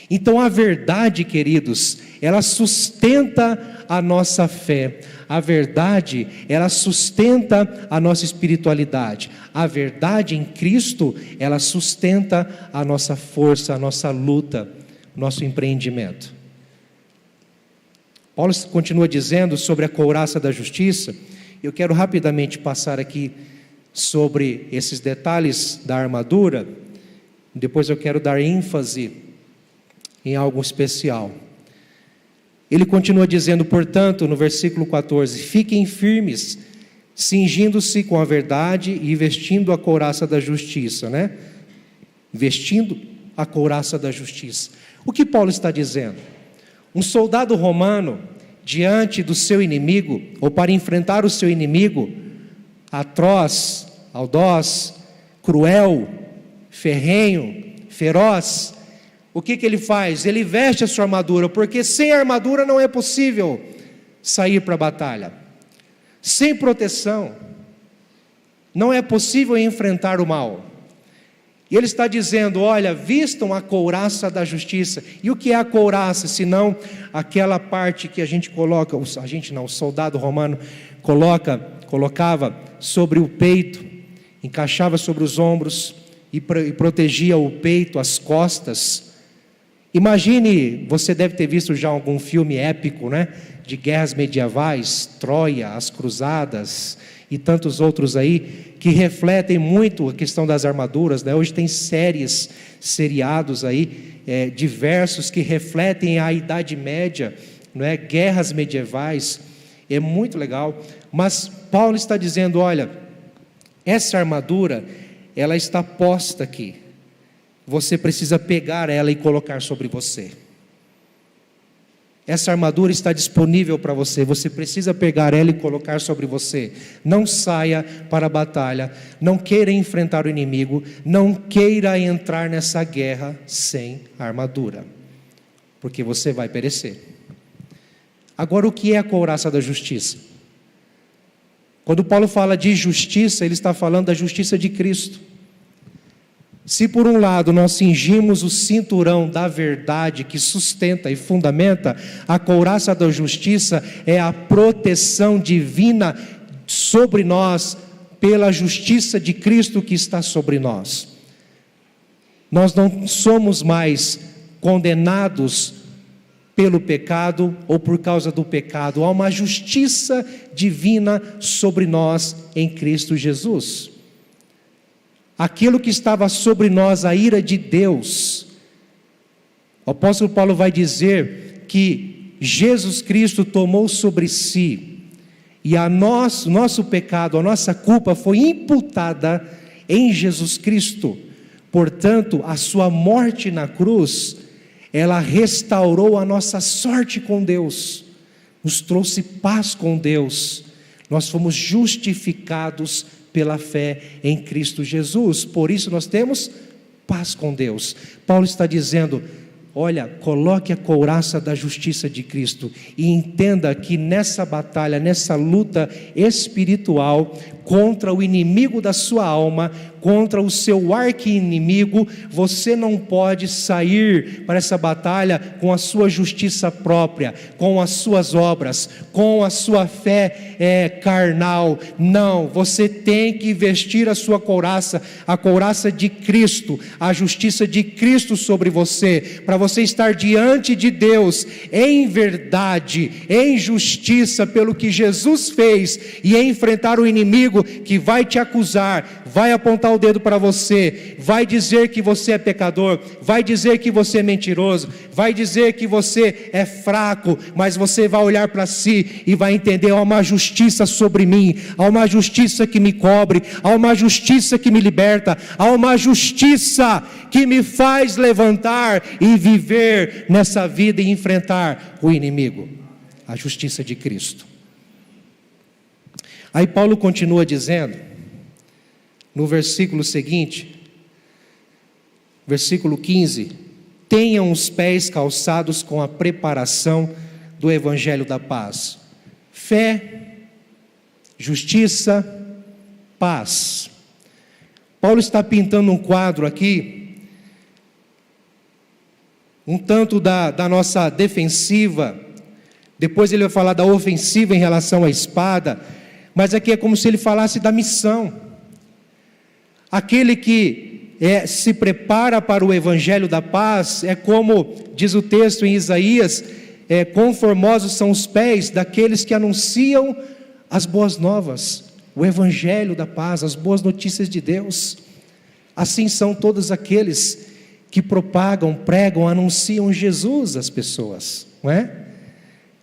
Então a verdade, queridos, ela sustenta a nossa fé. A verdade, ela sustenta a nossa espiritualidade. A verdade em Cristo, ela sustenta a nossa força, a nossa luta, nosso empreendimento. Paulo continua dizendo sobre a couraça da justiça. Eu quero rapidamente passar aqui sobre esses detalhes da armadura. Depois eu quero dar ênfase em algo especial. Ele continua dizendo, portanto, no versículo 14: fiquem firmes, cingindo-se com a verdade e vestindo a couraça da justiça, né? Vestindo a couraça da justiça. O que Paulo está dizendo? Um soldado romano, diante do seu inimigo, ou para enfrentar o seu inimigo, atroz, audaz, cruel, ferrenho, feroz, o que ele faz? Ele veste a sua armadura, porque sem armadura não é possível sair para a batalha. Sem proteção, não é possível enfrentar o mal. E ele está dizendo, olha, vistam a couraça da justiça. E o que é a couraça, senão aquela parte que a gente coloca, o soldado romano colocava sobre o peito, encaixava sobre os ombros e protegia o peito, as costas. Imagine, você deve ter visto já algum filme épico, né? De guerras medievais, Troia, as Cruzadas e tantos outros aí, que refletem muito a questão das armaduras, né? Hoje tem seriados aí, diversos, que refletem a Idade Média, não é? Guerras medievais, é muito legal. Mas Paulo está dizendo, olha, essa armadura, ela está posta aqui. Você precisa pegar ela e colocar sobre você. Essa armadura está disponível para você. Você precisa pegar ela e colocar sobre você. Não saia para a batalha. Não queira enfrentar o inimigo. Não queira entrar nessa guerra sem armadura, porque você vai perecer. Agora, o que é a couraça da justiça? Quando Paulo fala de justiça, ele está falando da justiça de Cristo. Se por um lado nós cingimos o cinturão da verdade que sustenta e fundamenta, a couraça da justiça é a proteção divina sobre nós, pela justiça de Cristo que está sobre nós. Nós não somos mais condenados pelo pecado ou por causa do pecado. Há uma justiça divina sobre nós em Cristo Jesus. Aquilo que estava sobre nós, a ira de Deus, o apóstolo Paulo vai dizer que Jesus Cristo tomou sobre si, e nosso pecado, a nossa culpa foi imputada em Jesus Cristo. Portanto, a sua morte na cruz, ela restaurou a nossa sorte com Deus, nos trouxe paz com Deus. Nós fomos justificados pela fé em Cristo Jesus. Por isso nós temos paz com Deus. Paulo está dizendo, olha, coloque a couraça da justiça de Cristo e entenda que nessa batalha, nessa luta espiritual contra o inimigo da sua alma, contra o seu arqui-inimigo, você não pode sair para essa batalha com a sua justiça própria, com as suas obras, com a sua fé carnal. Não, você tem que vestir a sua couraça, a couraça de Cristo, a justiça de Cristo sobre você, para você estar diante de Deus em verdade, em justiça, pelo que Jesus fez, e enfrentar o inimigo que vai te acusar, vai apontar o dedo para você, vai dizer que você é pecador, vai dizer que você é mentiroso, vai dizer que você é fraco, mas você vai olhar para si e vai entender: há uma justiça sobre mim, há uma justiça que me cobre, há uma justiça que me liberta, há uma justiça que me faz levantar e viver nessa vida e enfrentar o inimigo. A justiça de Cristo. Aí Paulo continua dizendo, no versículo seguinte, versículo 15: tenham os pés calçados com a preparação do evangelho da paz. Fé, justiça, paz. Paulo está pintando um quadro aqui, um tanto da nossa defensiva, depois ele vai falar da ofensiva em relação à espada, mas aqui é como se ele falasse da missão. Aquele que se prepara para o evangelho da paz, é como diz o texto em Isaías, quão formosos são os pés daqueles que anunciam as boas novas, o evangelho da paz, as boas notícias de Deus. Assim são todos aqueles que propagam, pregam, anunciam Jesus às pessoas, não é?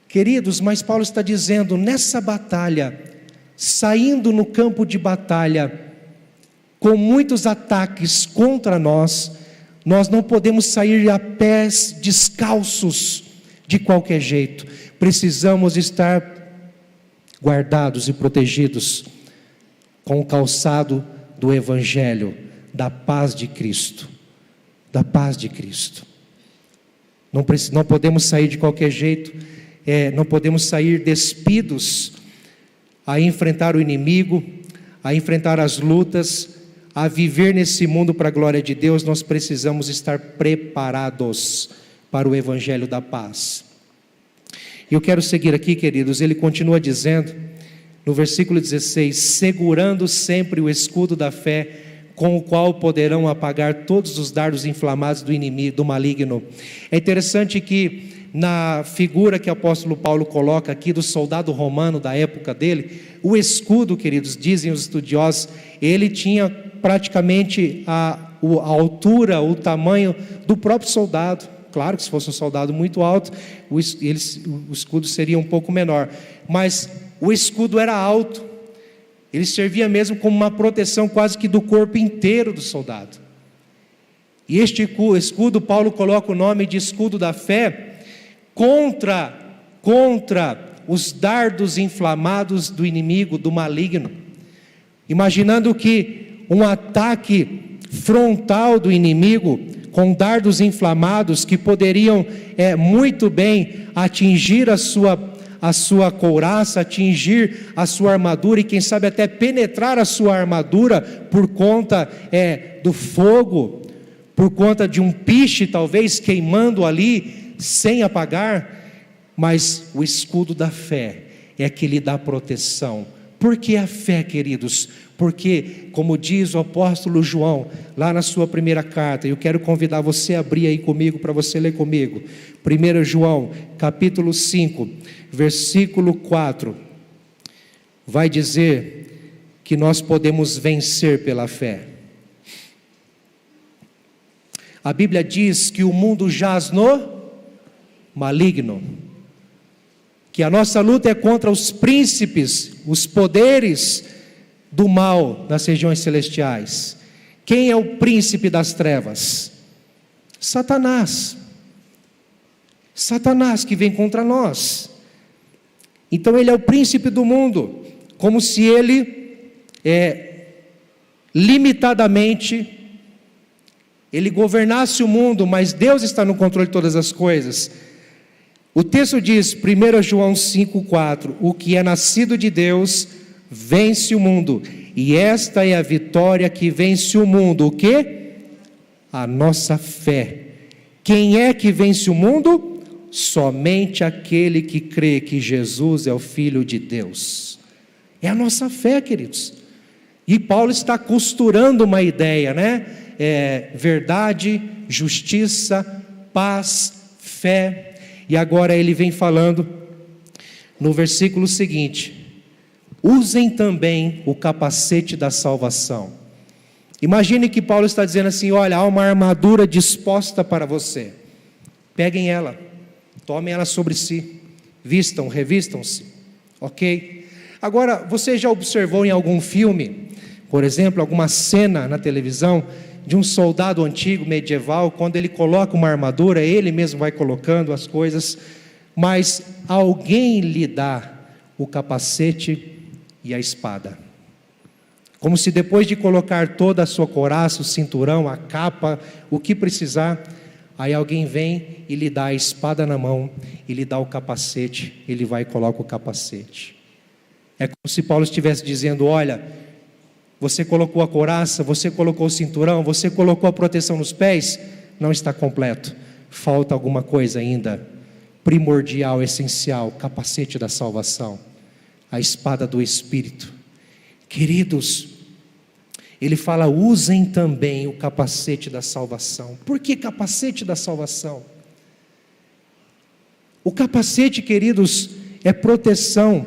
Queridos, mas Paulo está dizendo, nessa batalha, saindo no campo de batalha, com muitos ataques contra nós, nós não podemos sair a pés descalços de qualquer jeito. Precisamos estar guardados e protegidos com o calçado do evangelho, da paz de Cristo, da paz de Cristo. Não podemos sair de qualquer jeito, não podemos sair despidos a enfrentar o inimigo, a enfrentar as lutas, a viver nesse mundo para a glória de Deus. Nós precisamos estar preparados para o evangelho da paz. E eu quero seguir aqui, queridos, ele continua dizendo, no versículo 16, segurando sempre o escudo da fé, com o qual poderão apagar todos os dardos inflamados do inimigo, do maligno. É interessante que na figura que o apóstolo Paulo coloca aqui do soldado romano da época dele, o escudo, queridos, dizem os estudiosos, ele tinha praticamente a altura, o tamanho do próprio soldado. Claro que se fosse um soldado muito alto, o escudo seria um pouco menor, mas o escudo era alto, ele servia mesmo como uma proteção quase que do corpo inteiro do soldado. E este escudo, Paulo coloca o nome de escudo da fé, contra os dardos inflamados do inimigo, do maligno, imaginando que um ataque frontal do inimigo, com dardos inflamados que poderiam muito bem atingir a sua couraça, atingir a sua armadura e quem sabe até penetrar a sua armadura por conta do fogo, por conta de um piche talvez queimando ali sem apagar, mas o escudo da fé é que lhe dá proteção. Por que a fé, queridos? Porque, como diz o apóstolo João, lá na sua primeira carta, eu quero convidar você a abrir aí comigo, para você ler comigo, 1 João, capítulo 5, versículo 4, vai dizer que nós podemos vencer pela fé. A Bíblia diz que o mundo jaz no maligno, que a nossa luta é contra os príncipes, os poderes do mal nas regiões celestiais. Quem é o príncipe das trevas? Satanás. Satanás que vem contra nós. Então ele é o príncipe do mundo, como se ele limitadamente ele governasse o mundo, mas Deus está no controle de todas as coisas. O texto diz, 1 João 5,4, o que é nascido de Deus vence o mundo, E esta é a vitória que vence o mundo. O quê? A nossa fé. Quem é que vence o mundo? Somente aquele que crê que Jesus é o Filho de Deus. É a nossa fé, queridos. E Paulo está costurando uma ideia, né? Verdade, justiça, paz, fé. E agora ele vem falando no versículo seguinte: usem também o capacete da salvação. Imagine que Paulo está dizendo assim: olha, há uma armadura disposta para você. Peguem ela, tomem ela sobre si, vistam, revistam-se, ok? Agora, você já observou em algum filme, por exemplo, alguma cena na televisão de um soldado antigo, medieval, quando ele coloca uma armadura, ele mesmo vai colocando as coisas, mas alguém lhe dá o capacete e a espada. Como se depois de colocar toda a sua couraça, o cinturão, a capa, o que precisar, aí alguém vem e lhe dá a espada na mão, e lhe dá o capacete, ele vai e coloca o capacete. É como se Paulo estivesse dizendo: olha, você colocou a couraça, você colocou o cinturão, você colocou a proteção nos pés, não está completo, falta alguma coisa ainda, primordial, essencial, capacete da salvação, a espada do Espírito. Queridos, ele fala: usem também o capacete da salvação. Por que capacete da salvação? O capacete, queridos, é proteção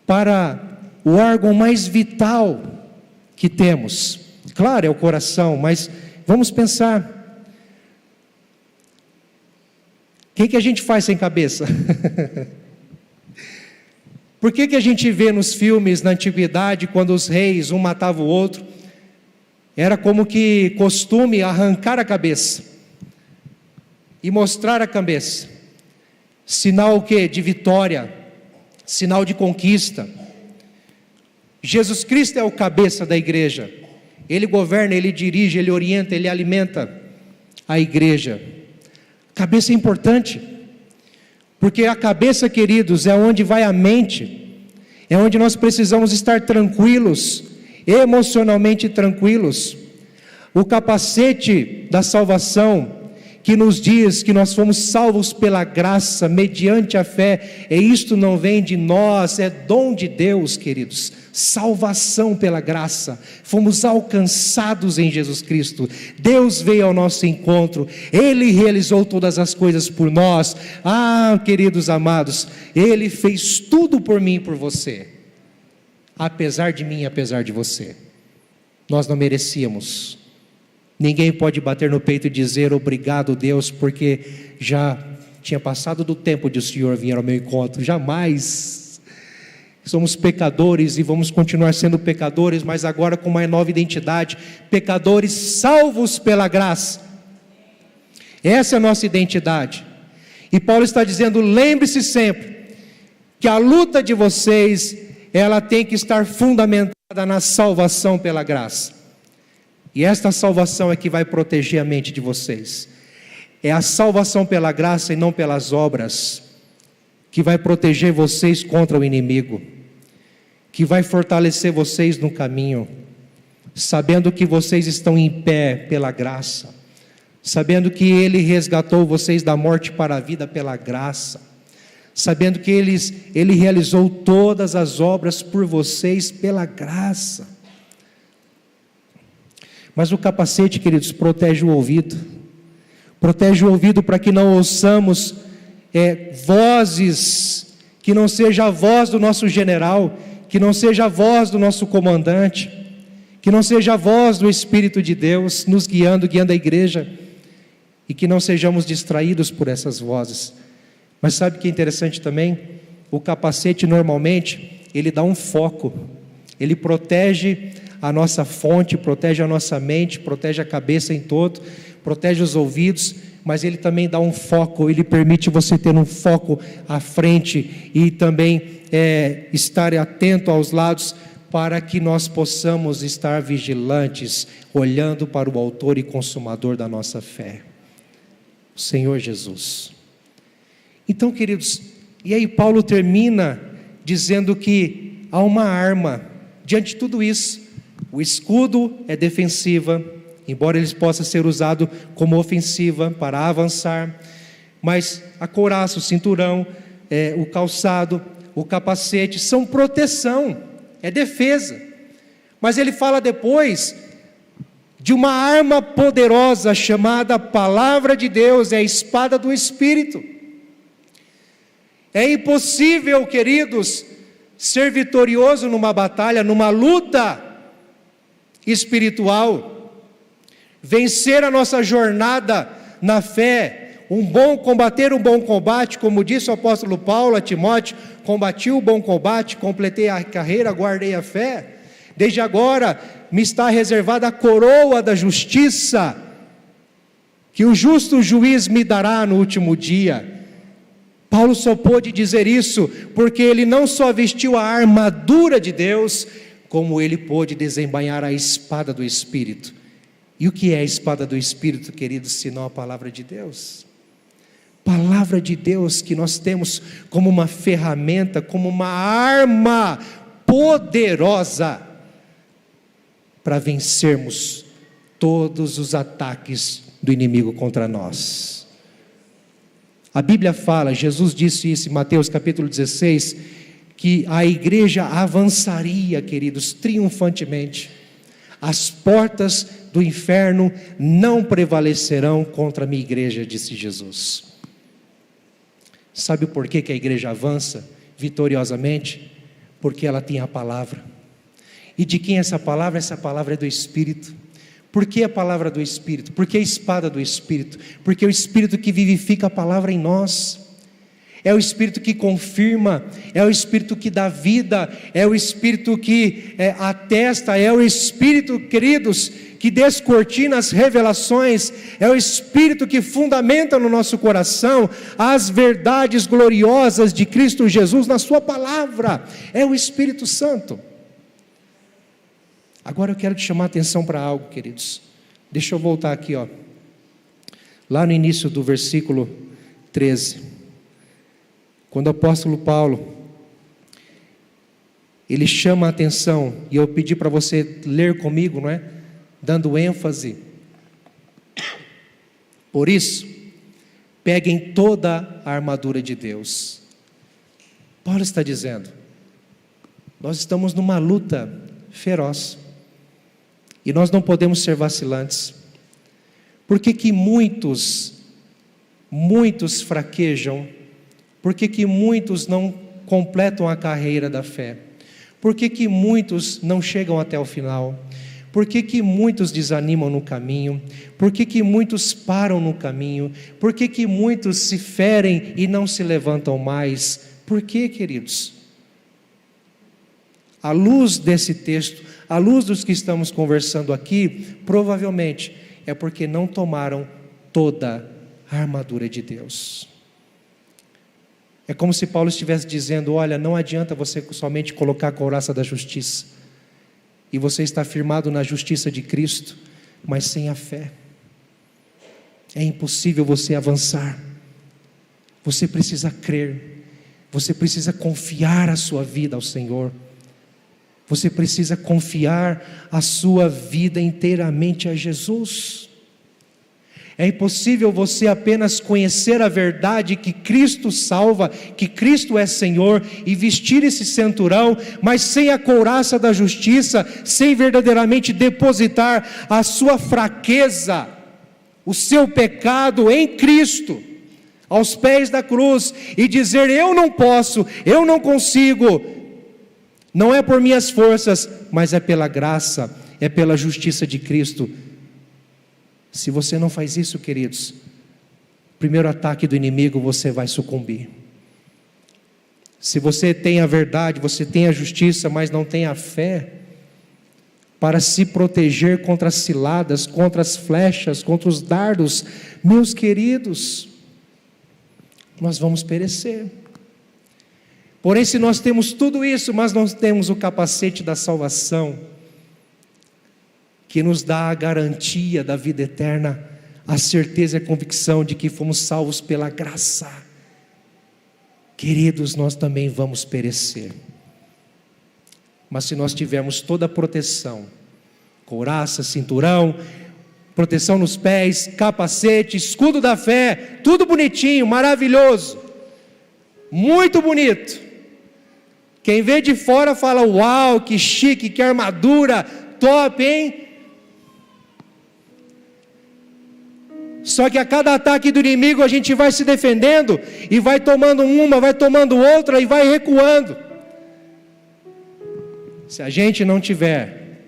para o órgão mais vital que temos. Claro, é o coração, mas vamos pensar: o que a gente faz sem cabeça? Por que a gente vê nos filmes na antiguidade, quando os reis, um matava o outro, era como que costume arrancar a cabeça e mostrar a cabeça? Sinal o quê? De vitória, sinal de conquista. Jesus Cristo é o cabeça da igreja. Ele governa, Ele dirige, Ele orienta, Ele alimenta a igreja. Cabeça é importante, porque a cabeça, queridos, é onde vai a mente, é onde nós precisamos estar tranquilos, emocionalmente tranquilos. O capacete da salvação, que nos diz que nós fomos salvos pela graça, mediante a fé, e isto não vem de nós, é dom de Deus, queridos. Salvação pela graça, fomos alcançados em Jesus Cristo. Deus veio ao nosso encontro, Ele realizou todas as coisas por nós. Queridos amados, Ele fez tudo por mim e por você, apesar de mim e apesar de você. Nós não merecíamos. Ninguém pode bater no peito e dizer: obrigado, Deus, porque já tinha passado do tempo de o Senhor vir ao meu encontro. Jamais. Somos pecadores e vamos continuar sendo pecadores, mas agora com uma nova identidade, pecadores salvos pela graça. Essa é a nossa identidade. E Paulo está dizendo: lembre-se sempre que a luta de vocês, ela tem que estar fundamentada na salvação pela graça. E esta salvação é que vai proteger a mente de vocês. É a salvação pela graça e não pelas obras que vai proteger vocês contra o inimigo, que vai fortalecer vocês no caminho, sabendo que vocês estão em pé pela graça, sabendo que Ele resgatou vocês da morte para a vida pela graça, sabendo que Ele realizou todas as obras por vocês pela graça. Mas o capacete, queridos, protege o ouvido para que não ouçamos vozes, que não seja a voz do nosso general, que não seja a voz do nosso comandante, que não seja a voz do Espírito de Deus nos guiando a igreja, e que não sejamos distraídos por essas vozes. Mas sabe o que é interessante também? O capacete normalmente, ele dá um foco, ele protege a nossa fonte, protege a nossa mente, protege a cabeça em todo, protege os ouvidos, mas ele também dá um foco, ele permite você ter um foco à frente e também estar atento aos lados, para que nós possamos estar vigilantes, olhando para o autor e consumador da nossa fé, o Senhor Jesus. Então, queridos, e aí Paulo termina dizendo que há uma arma diante de tudo isso, o escudo é defensiva, embora ele possa ser usado como ofensiva para avançar, mas a couraça, o cinturão, o calçado, o capacete são proteção, é defesa. Mas ele fala depois de uma arma poderosa chamada Palavra de Deus, é a espada do Espírito. É impossível, queridos, ser vitorioso numa batalha, numa luta espiritual, vencer a nossa jornada na fé, combater um bom combate, como disse o apóstolo Paulo a Timóteo: combati o bom combate, completei a carreira, guardei a fé, desde agora me está reservada a coroa da justiça, que o justo juiz me dará no último dia. Paulo só pôde dizer isso porque ele não só vestiu a armadura de Deus, como ele pôde desembainhar a espada do Espírito. E o que é a espada do Espírito, queridos, senão a palavra de Deus? Palavra de Deus que nós temos como uma ferramenta, como uma arma poderosa para vencermos todos os ataques do inimigo contra nós. A Bíblia fala, Jesus disse isso em Mateus capítulo 16, que a igreja avançaria, queridos, triunfantemente. As portas do inferno não prevalecerão contra a minha igreja, disse Jesus. Sabe por que a igreja avança vitoriosamente? Porque ela tem a palavra. E de quem é essa palavra? Essa palavra é do Espírito. Por que a palavra do Espírito? Por que a espada do Espírito? Porque é o Espírito que vivifica a palavra em nós. É o Espírito que confirma, é o Espírito que dá vida, é o Espírito que atesta, é o Espírito, queridos, que descortina as revelações, é o Espírito que fundamenta no nosso coração as verdades gloriosas de Cristo Jesus na sua palavra, é o Espírito Santo. Agora eu quero te chamar a atenção para algo, queridos. Deixa eu voltar aqui, lá no início do versículo 13, quando o apóstolo Paulo, ele chama a atenção, e eu pedi para você ler comigo, não é? Dando ênfase. Por isso, peguem toda a armadura de Deus. Paulo está dizendo, nós estamos numa luta feroz, e nós não podemos ser vacilantes. Por que muitos fraquejam? Por que muitos não completam a carreira da fé? Por que muitos não chegam até o final? Por que muitos desanimam no caminho? Por que muitos param no caminho? Por que muitos se ferem e não se levantam mais? Por que, queridos? À luz desse texto, à luz dos que estamos conversando aqui, provavelmente é porque não tomaram toda a armadura de Deus. É como se Paulo estivesse dizendo: olha, não adianta você somente colocar a couraça da justiça, e você está firmado na justiça de Cristo, mas sem a fé, é impossível você avançar. Você precisa crer, você precisa confiar a sua vida ao Senhor, você precisa confiar a sua vida inteiramente a Jesus. É impossível você apenas conhecer a verdade que Cristo salva, que Cristo é Senhor, e vestir esse cinturão, mas sem a couraça da justiça, sem verdadeiramente depositar a sua fraqueza, o seu pecado em Cristo, aos pés da cruz, e dizer: eu não posso, eu não consigo, não é por minhas forças, mas é pela graça, é pela justiça de Cristo. Se você não faz isso, queridos, primeiro ataque do inimigo, você vai sucumbir. Se você tem a verdade, você tem a justiça, mas não tem a fé para se proteger contra as ciladas, contra as flechas, contra os dardos, meus queridos, nós vamos perecer. Porém, se nós temos tudo isso, mas não temos o capacete da salvação, que nos dá a garantia da vida eterna, a certeza e a convicção de que fomos salvos pela graça, queridos, nós também vamos perecer. Mas se nós tivermos toda a proteção, couraça, cinturão, proteção nos pés, capacete, escudo da fé, tudo bonitinho, maravilhoso, muito bonito. Quem vê de fora fala: uau, que chique, que armadura, top, hein? Só que a cada ataque do inimigo a gente vai se defendendo, e vai tomando uma, vai tomando outra, e vai recuando. Se a gente não tiver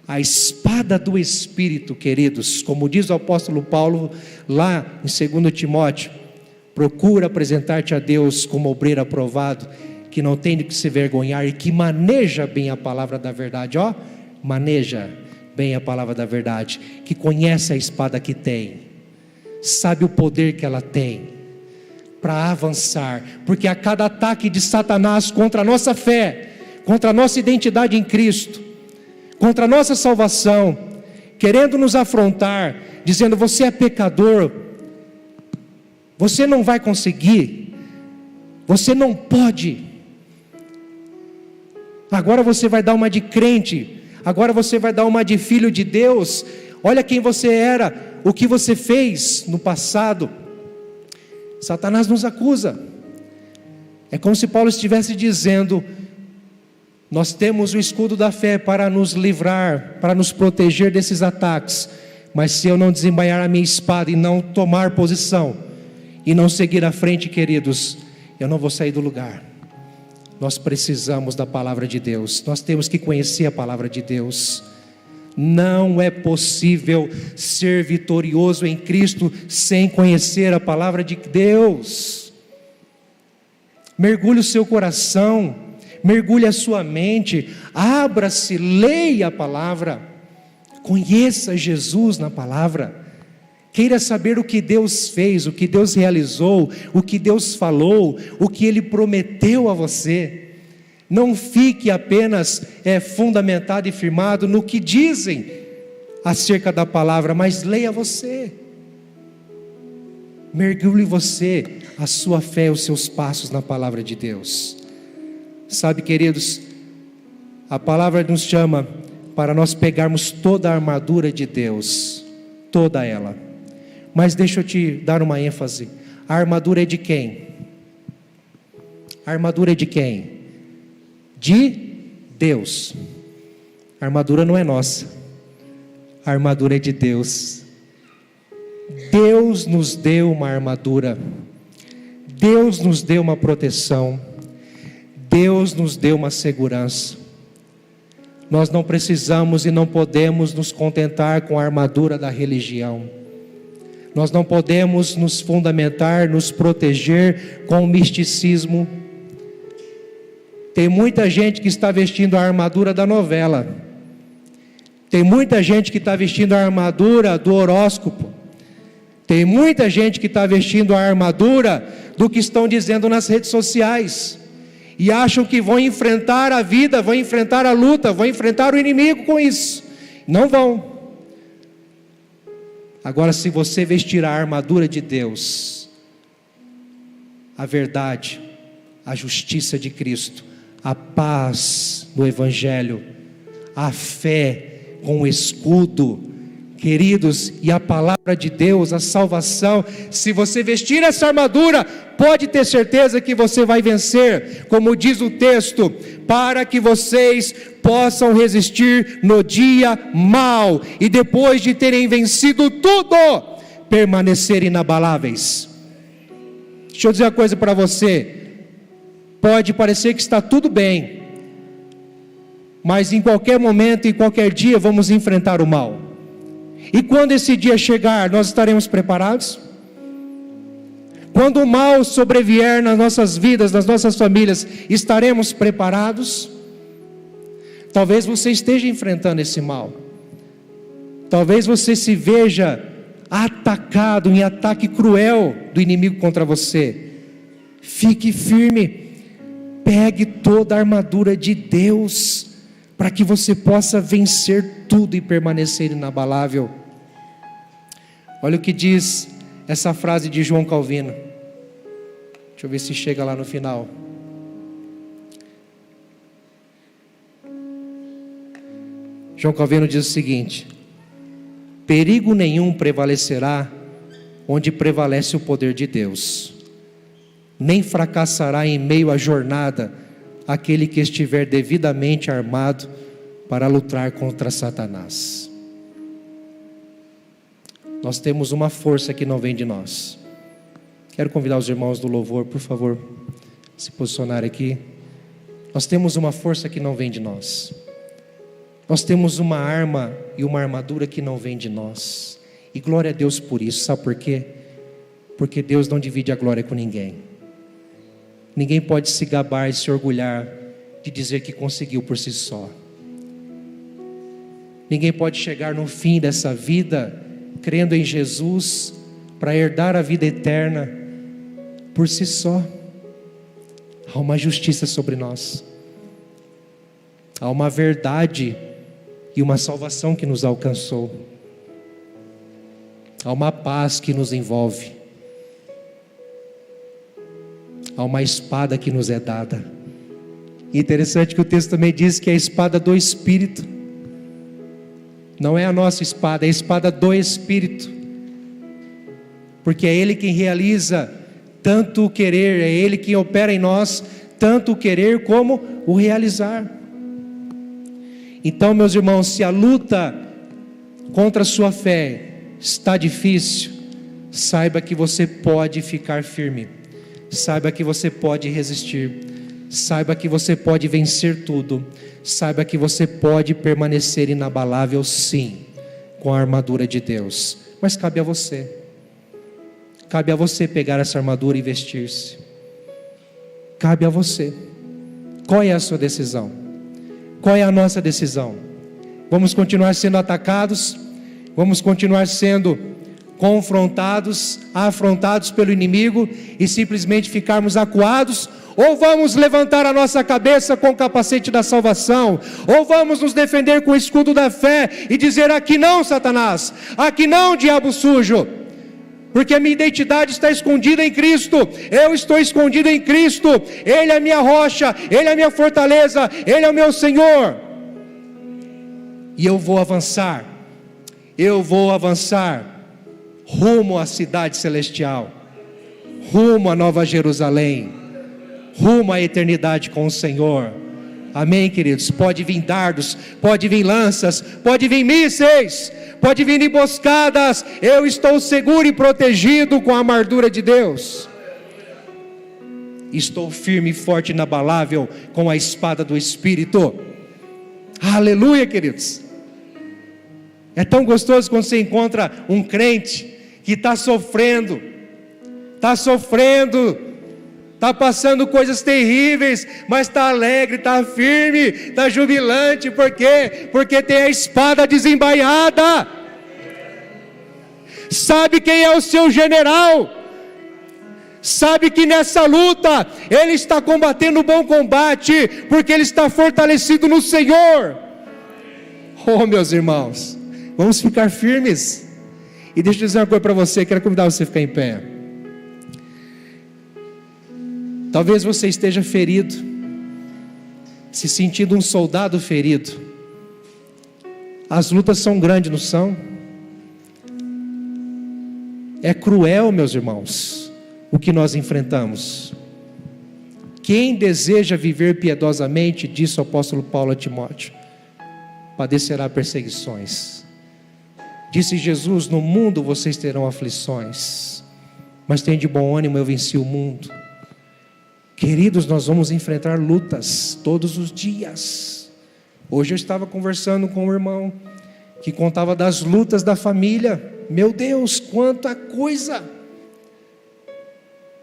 a espada do Espírito, queridos, como diz o apóstolo Paulo lá em 2 Timóteo, procura apresentar-te a Deus como obreiro aprovado, que não tem de que se vergonhar e que maneja bem a palavra da verdade, ó, maneja bem a palavra da verdade, que conhece a espada que tem, sabe o poder que ela tem para avançar, porque a cada ataque de Satanás contra a nossa fé, contra a nossa identidade em Cristo, contra a nossa salvação, querendo nos afrontar, dizendo: você é pecador, você não vai conseguir, você não pode, agora você vai dar uma de crente, agora você vai dar uma de filho de Deus, olha quem você era, o que você fez no passado. Satanás nos acusa, é como se Paulo estivesse dizendo: nós temos o escudo da fé para nos livrar, para nos proteger desses ataques, mas se eu não desembainhar a minha espada e não tomar posição, e não seguir à frente, queridos, eu não vou sair do lugar. Nós precisamos da palavra de Deus, nós temos que conhecer a palavra de Deus. Não é possível ser vitorioso em Cristo sem conhecer a palavra de Deus. Mergulhe o seu coração, mergulhe a sua mente, abra-se, leia a palavra, conheça Jesus na palavra, queira saber o que Deus fez, o que Deus realizou, o que Deus falou, o que Ele prometeu a você. Não fique apenas fundamentado e firmado no que dizem acerca da palavra, mas leia você, mergulhe você, a sua fé, os seus passos na palavra de Deus. Sabe, queridos, a palavra nos chama para nós pegarmos toda a armadura de Deus, toda ela. Mas deixa eu te dar uma ênfase: a armadura é de quem? A armadura é de quem? De Deus. A armadura não é nossa, a armadura é de Deus. Deus nos deu uma armadura, Deus nos deu uma proteção, Deus nos deu uma segurança. Nós não precisamos e não podemos nos contentar com a armadura da religião. Nós não podemos nos fundamentar, nos proteger com o misticismo. Tem muita gente que está vestindo a armadura da novela. Tem muita gente que está vestindo a armadura do horóscopo. Tem muita gente que está vestindo a armadura do que estão dizendo nas redes sociais. E acham que vão enfrentar a vida, vão enfrentar a luta, vão enfrentar o inimigo com isso. Não vão. Agora, se você vestir a armadura de Deus, a verdade, a justiça de Cristo, a paz no Evangelho, a fé com o escudo, queridos, e a palavra de Deus, a salvação, se você vestir essa armadura, pode ter certeza que você vai vencer, como diz o texto, para que vocês possam resistir no dia mau, e depois de terem vencido tudo, permanecer inabaláveis. Deixa eu dizer uma coisa para você, pode parecer que está tudo bem, mas em qualquer momento, em qualquer dia, vamos enfrentar o mal. E quando esse dia chegar, nós estaremos preparados? Quando o mal sobrevier nas nossas vidas, nas nossas famílias, estaremos preparados? Talvez você esteja enfrentando esse mal. Talvez você se veja atacado em ataque cruel do inimigo contra você. Fique firme. Pegue toda a armadura de Deus, para que você possa vencer tudo e permanecer inabalável. Olha o que diz essa frase de João Calvino. Deixa eu ver se chega lá no final. João Calvino diz o seguinte: perigo nenhum prevalecerá onde prevalece o poder de Deus, nem fracassará em meio à jornada aquele que estiver devidamente armado para lutar contra Satanás. Nós temos uma força que não vem de nós. Quero convidar os irmãos do louvor, por favor, se posicionar aqui. Nós temos uma força que não vem de nós. Nós temos uma arma e uma armadura que não vem de nós. E glória a Deus por isso. Sabe por quê? Porque Deus não divide a glória com ninguém. Ninguém pode se gabar e se orgulhar de dizer que conseguiu por si só. Ninguém pode chegar no fim dessa vida crendo em Jesus para herdar a vida eterna por si só. Há uma justiça sobre nós. Há uma verdade e uma salvação que nos alcançou. Há uma paz que nos envolve. Há uma espada que nos é dada. E interessante que o texto também diz que é a espada do Espírito. Não é a nossa espada, é a espada do Espírito. Porque é Ele quem realiza tanto o querer, é Ele quem opera em nós, tanto o querer como o realizar. Então, meus irmãos, se a luta contra a sua fé está difícil, saiba que você pode ficar firme. Saiba que você pode resistir. Saiba que você pode vencer tudo. Saiba que você pode permanecer inabalável, sim, com a armadura de Deus. Mas cabe a você. Cabe a você pegar essa armadura e vestir-se. Cabe a você. Qual é a sua decisão? Qual é a nossa decisão? Vamos continuar sendo atacados? Vamos continuar sendo confrontados, afrontados pelo inimigo e simplesmente ficarmos acuados? Ou vamos levantar a nossa cabeça com o capacete da salvação? Ou vamos nos defender com o escudo da fé e dizer: aqui não, Satanás, aqui não, diabo sujo, porque a minha identidade está escondida em Cristo, eu estou escondido em Cristo, Ele é a minha rocha, Ele é a minha fortaleza, Ele é o meu Senhor, e eu vou avançar rumo à cidade celestial, rumo à Nova Jerusalém, rumo à eternidade com o Senhor. Amém, queridos? Pode vir dardos, pode vir lanças, pode vir mísseis, pode vir emboscadas, eu estou seguro e protegido com a armadura de Deus. Estou firme, forte e inabalável com a espada do Espírito. Aleluia, queridos. É tão gostoso quando você encontra um crente que está sofrendo, está passando coisas terríveis, mas está alegre, está firme, está jubilante. Por quê? Porque tem a espada desembainhada. Sabe quem é o seu general? Sabe que nessa luta ele está combatendo o bom combate, porque ele está fortalecido no Senhor. Oh, meus irmãos, vamos ficar firmes. E deixa eu dizer uma coisa para você, quero convidar você a ficar em pé. Talvez você esteja ferido, se sentindo um soldado ferido. As lutas são grandes, não são? É cruel, meus irmãos, o que nós enfrentamos. Quem deseja viver piedosamente, disse o apóstolo Paulo a Timóteo, padecerá perseguições. Disse Jesus: no mundo vocês terão aflições, mas tenham de bom ânimo, eu venci o mundo. Queridos, nós vamos enfrentar lutas todos os dias. Hoje eu estava conversando com um irmão que contava das lutas da família. Meu Deus, quanta coisa!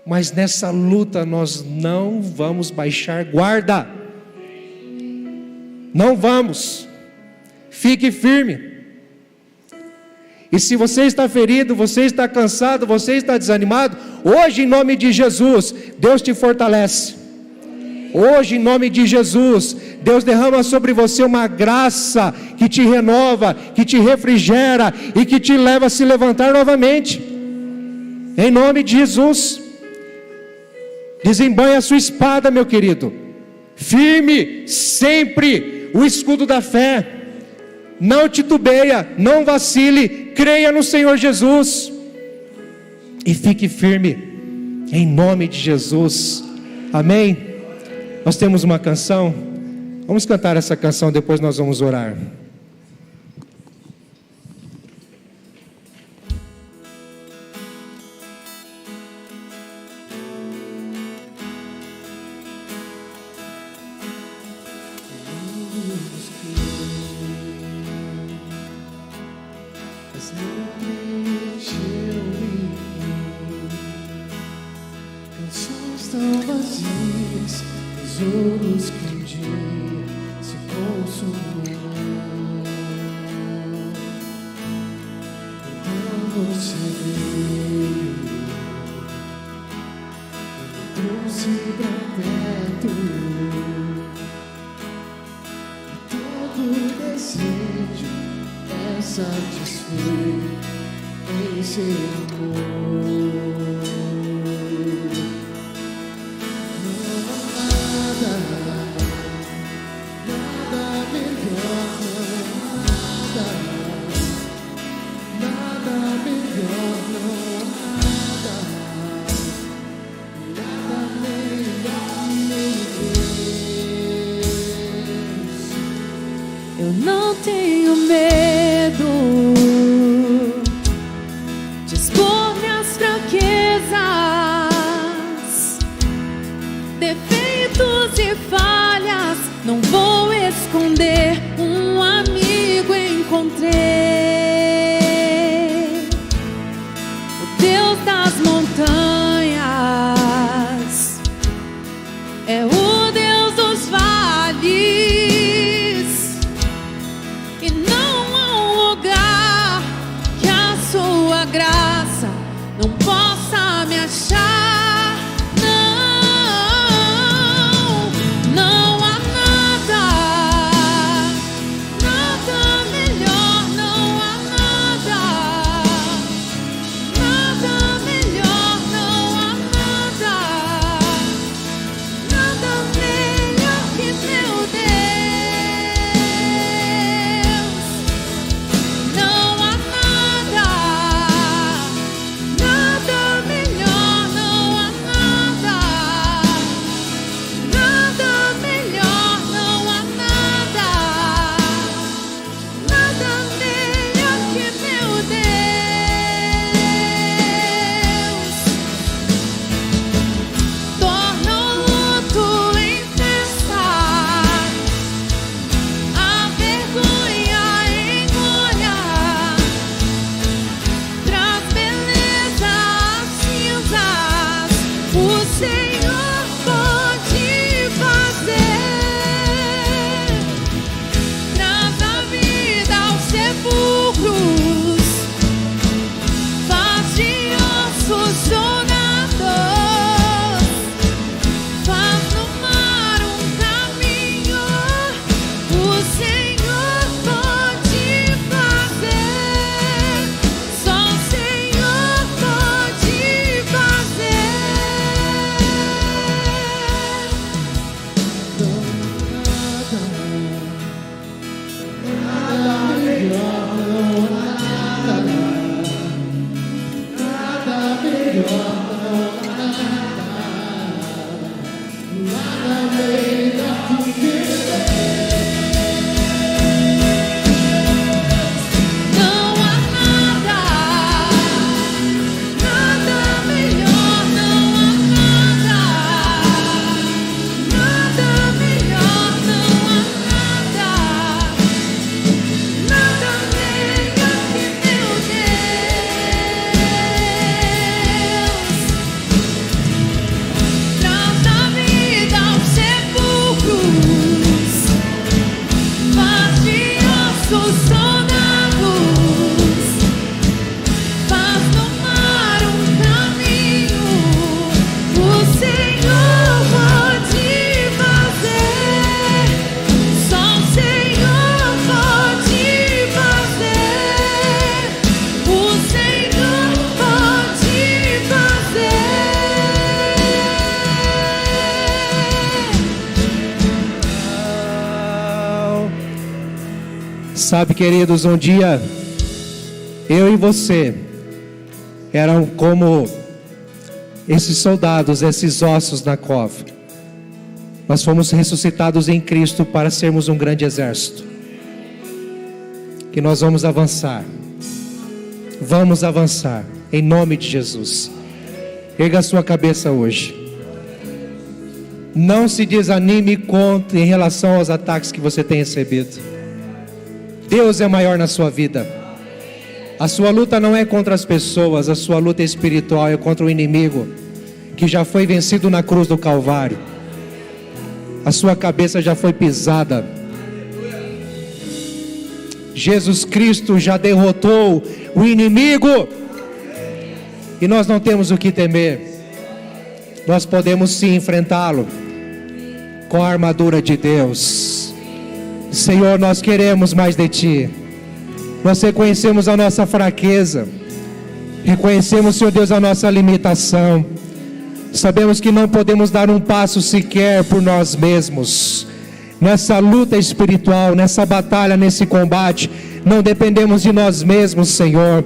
Mas nessa luta nós não vamos baixar guarda. Não vamos. Fique firme. E se você está ferido, você está cansado, você está desanimado, hoje em nome de Jesus, Deus te fortalece. Hoje em nome de Jesus, Deus derrama sobre você uma graça que te renova, que te refrigera e que te leva a se levantar novamente. Em nome de Jesus. Desembanhe a sua espada, meu querido. Firme sempre o escudo da fé. Não titubeia, não vacile, creia no Senhor Jesus e fique firme, em nome de Jesus, amém? Nós temos uma canção, vamos cantar essa canção, depois nós vamos orar. Mas não preencheu canções tão vazias, tesouros que um dia se consumirão. Então você veio, me trouxe pra perto, e todo desejo é satisfeito em seu amor. Não há nada melhor, nada melhor, não há nada melhor que Deus. Eu não tenho medo de expor minhas fraquezas, defeitos e falhas. Não vou esconder, um amigo encontrei, o Deus das montanhas, é o Deus dos vales, e não há um lugar que a sua graça não possa me achar. Não, não há nada, nada melhor, não há nada, nada melhor, não há nada, nada melhor que meu Deus. Não há nada, nada melhor, não há nada, nada melhor, não há nada, nada melhor que meu Deus. Torna o luto em festa, a vergonha em glória, traz beleza às cinzas. O Senhor pode fazer, traz a vida aos sepulcros, faz de ossos chorados, faz no mar um caminho. O Senhor pode fazer, só o Senhor pode fazer. Sabe, queridos, um dia eu e você eram como esses soldados, esses ossos na cova. Nós fomos ressuscitados em Cristo para sermos um grande exército. Que nós vamos avançar. Vamos avançar em nome de Jesus. Erga a sua cabeça hoje. Não se desanime em relação aos ataques que você tem recebido. Deus é maior na sua vida. A sua luta não é contra as pessoas, a sua luta é espiritual, é contra o inimigo que já foi vencido na cruz do Calvário. A sua cabeça já foi pisada. Jesus Cristo já derrotou o inimigo. E nós não temos o que temer. Nós podemos sim enfrentá-lo com a armadura de Deus. Senhor, nós queremos mais de Ti. Nós reconhecemos a nossa fraqueza. Reconhecemos, Senhor Deus, a nossa limitação. Sabemos que não podemos dar um passo sequer por nós mesmos. Nessa luta espiritual, nessa batalha, nesse combate, não dependemos de nós mesmos, Senhor.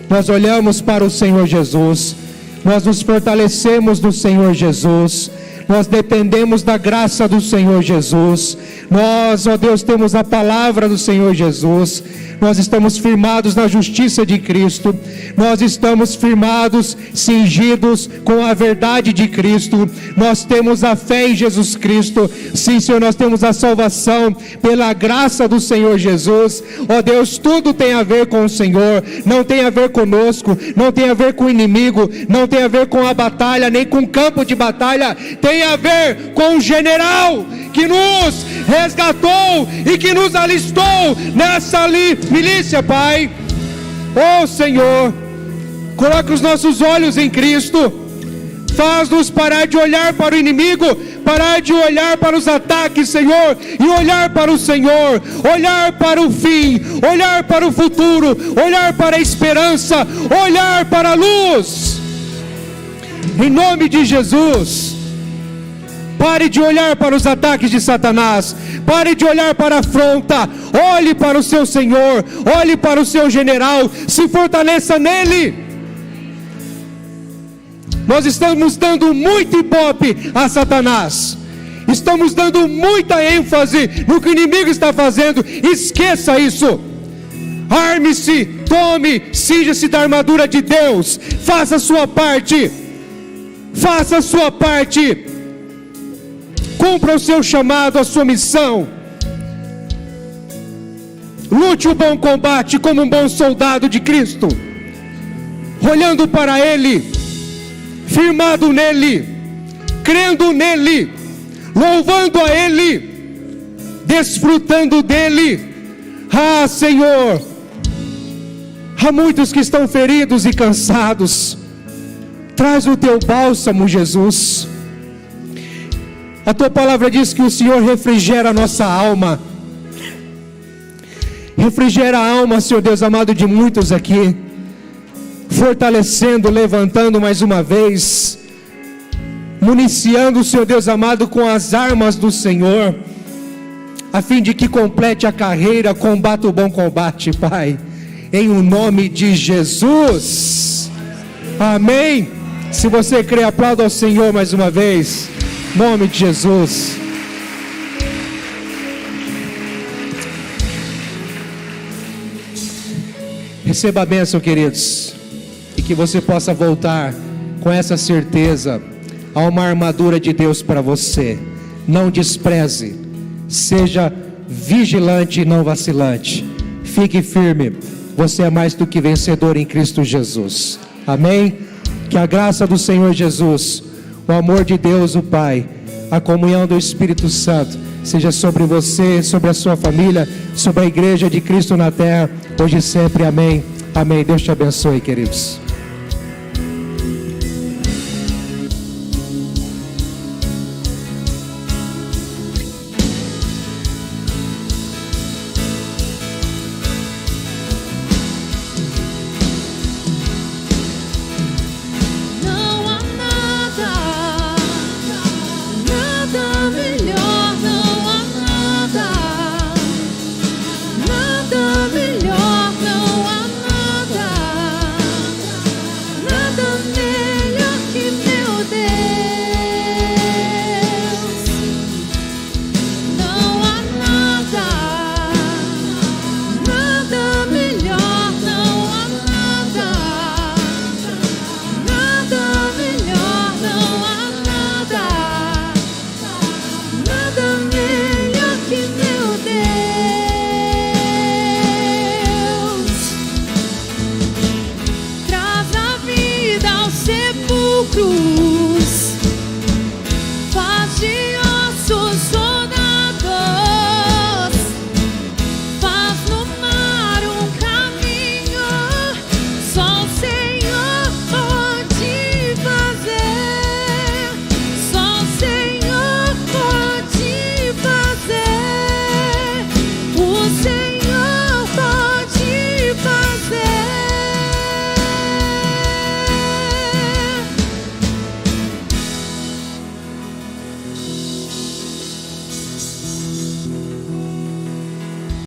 Nós olhamos para o Senhor Jesus. Nós nos fortalecemos do Senhor Jesus. Nós dependemos da graça do Senhor Jesus. Nós, ó Deus, temos a palavra do Senhor Jesus. Nós estamos firmados na justiça de Cristo. Nós estamos firmados, cingidos com a verdade de Cristo. Nós temos a fé em Jesus Cristo. Sim, Senhor, nós temos a salvação pela graça do Senhor Jesus. Ó Deus, tudo tem a ver com o Senhor. Não tem a ver conosco, não tem a ver com o inimigo, não tem a ver com a batalha, nem com o campo de batalha. Tem a ver com o general que nos resgatou e que nos alistou nessa milícia, Pai. Ó Senhor, coloca os nossos olhos em Cristo. Faz-nos parar de olhar para o inimigo, parar de olhar para os ataques, Senhor, e olhar para o Senhor, olhar para o fim, olhar para o futuro, olhar para a esperança, olhar para a luz. Em nome de Jesus. Pare de olhar para os ataques de Satanás. Pare de olhar para a afronta. Olhe para o seu Senhor. Olhe para o seu general. Se fortaleça nele. Nós estamos dando muito ibope a Satanás. Estamos dando muita ênfase no que o inimigo está fazendo. Esqueça isso. Arme-se, tome, cinja-se da armadura de Deus. Faça a sua parte. Faça a sua parte. Cumpra o seu chamado, a sua missão. Lute o bom combate como um bom soldado de Cristo, olhando para Ele, firmado nele, crendo nele, louvando a Ele, desfrutando dele. Ah, Senhor, há muitos que estão feridos e cansados. Traz o teu bálsamo, Jesus. A tua palavra diz que o Senhor refrigera a nossa alma. Refrigera a alma, Senhor Deus amado, de muitos aqui. Fortalecendo, levantando mais uma vez. Municiando, Senhor Deus amado, com as armas do Senhor. A fim de que complete a carreira, combata o bom combate, Pai. Em o nome de Jesus. Amém. Se você crê, aplauda ao Senhor mais uma vez. Nome de Jesus. Receba a bênção, queridos, e que você possa voltar com essa certeza a uma armadura de Deus para você. Não despreze, seja vigilante e não vacilante. Fique firme, você é mais do que vencedor em Cristo Jesus. Amém? Que a graça do Senhor Jesus, o amor de Deus o Pai, a comunhão do Espírito Santo seja sobre você, sobre a sua família, sobre a igreja de Cristo na terra, hoje e sempre. Amém. Amém. Deus te abençoe, queridos.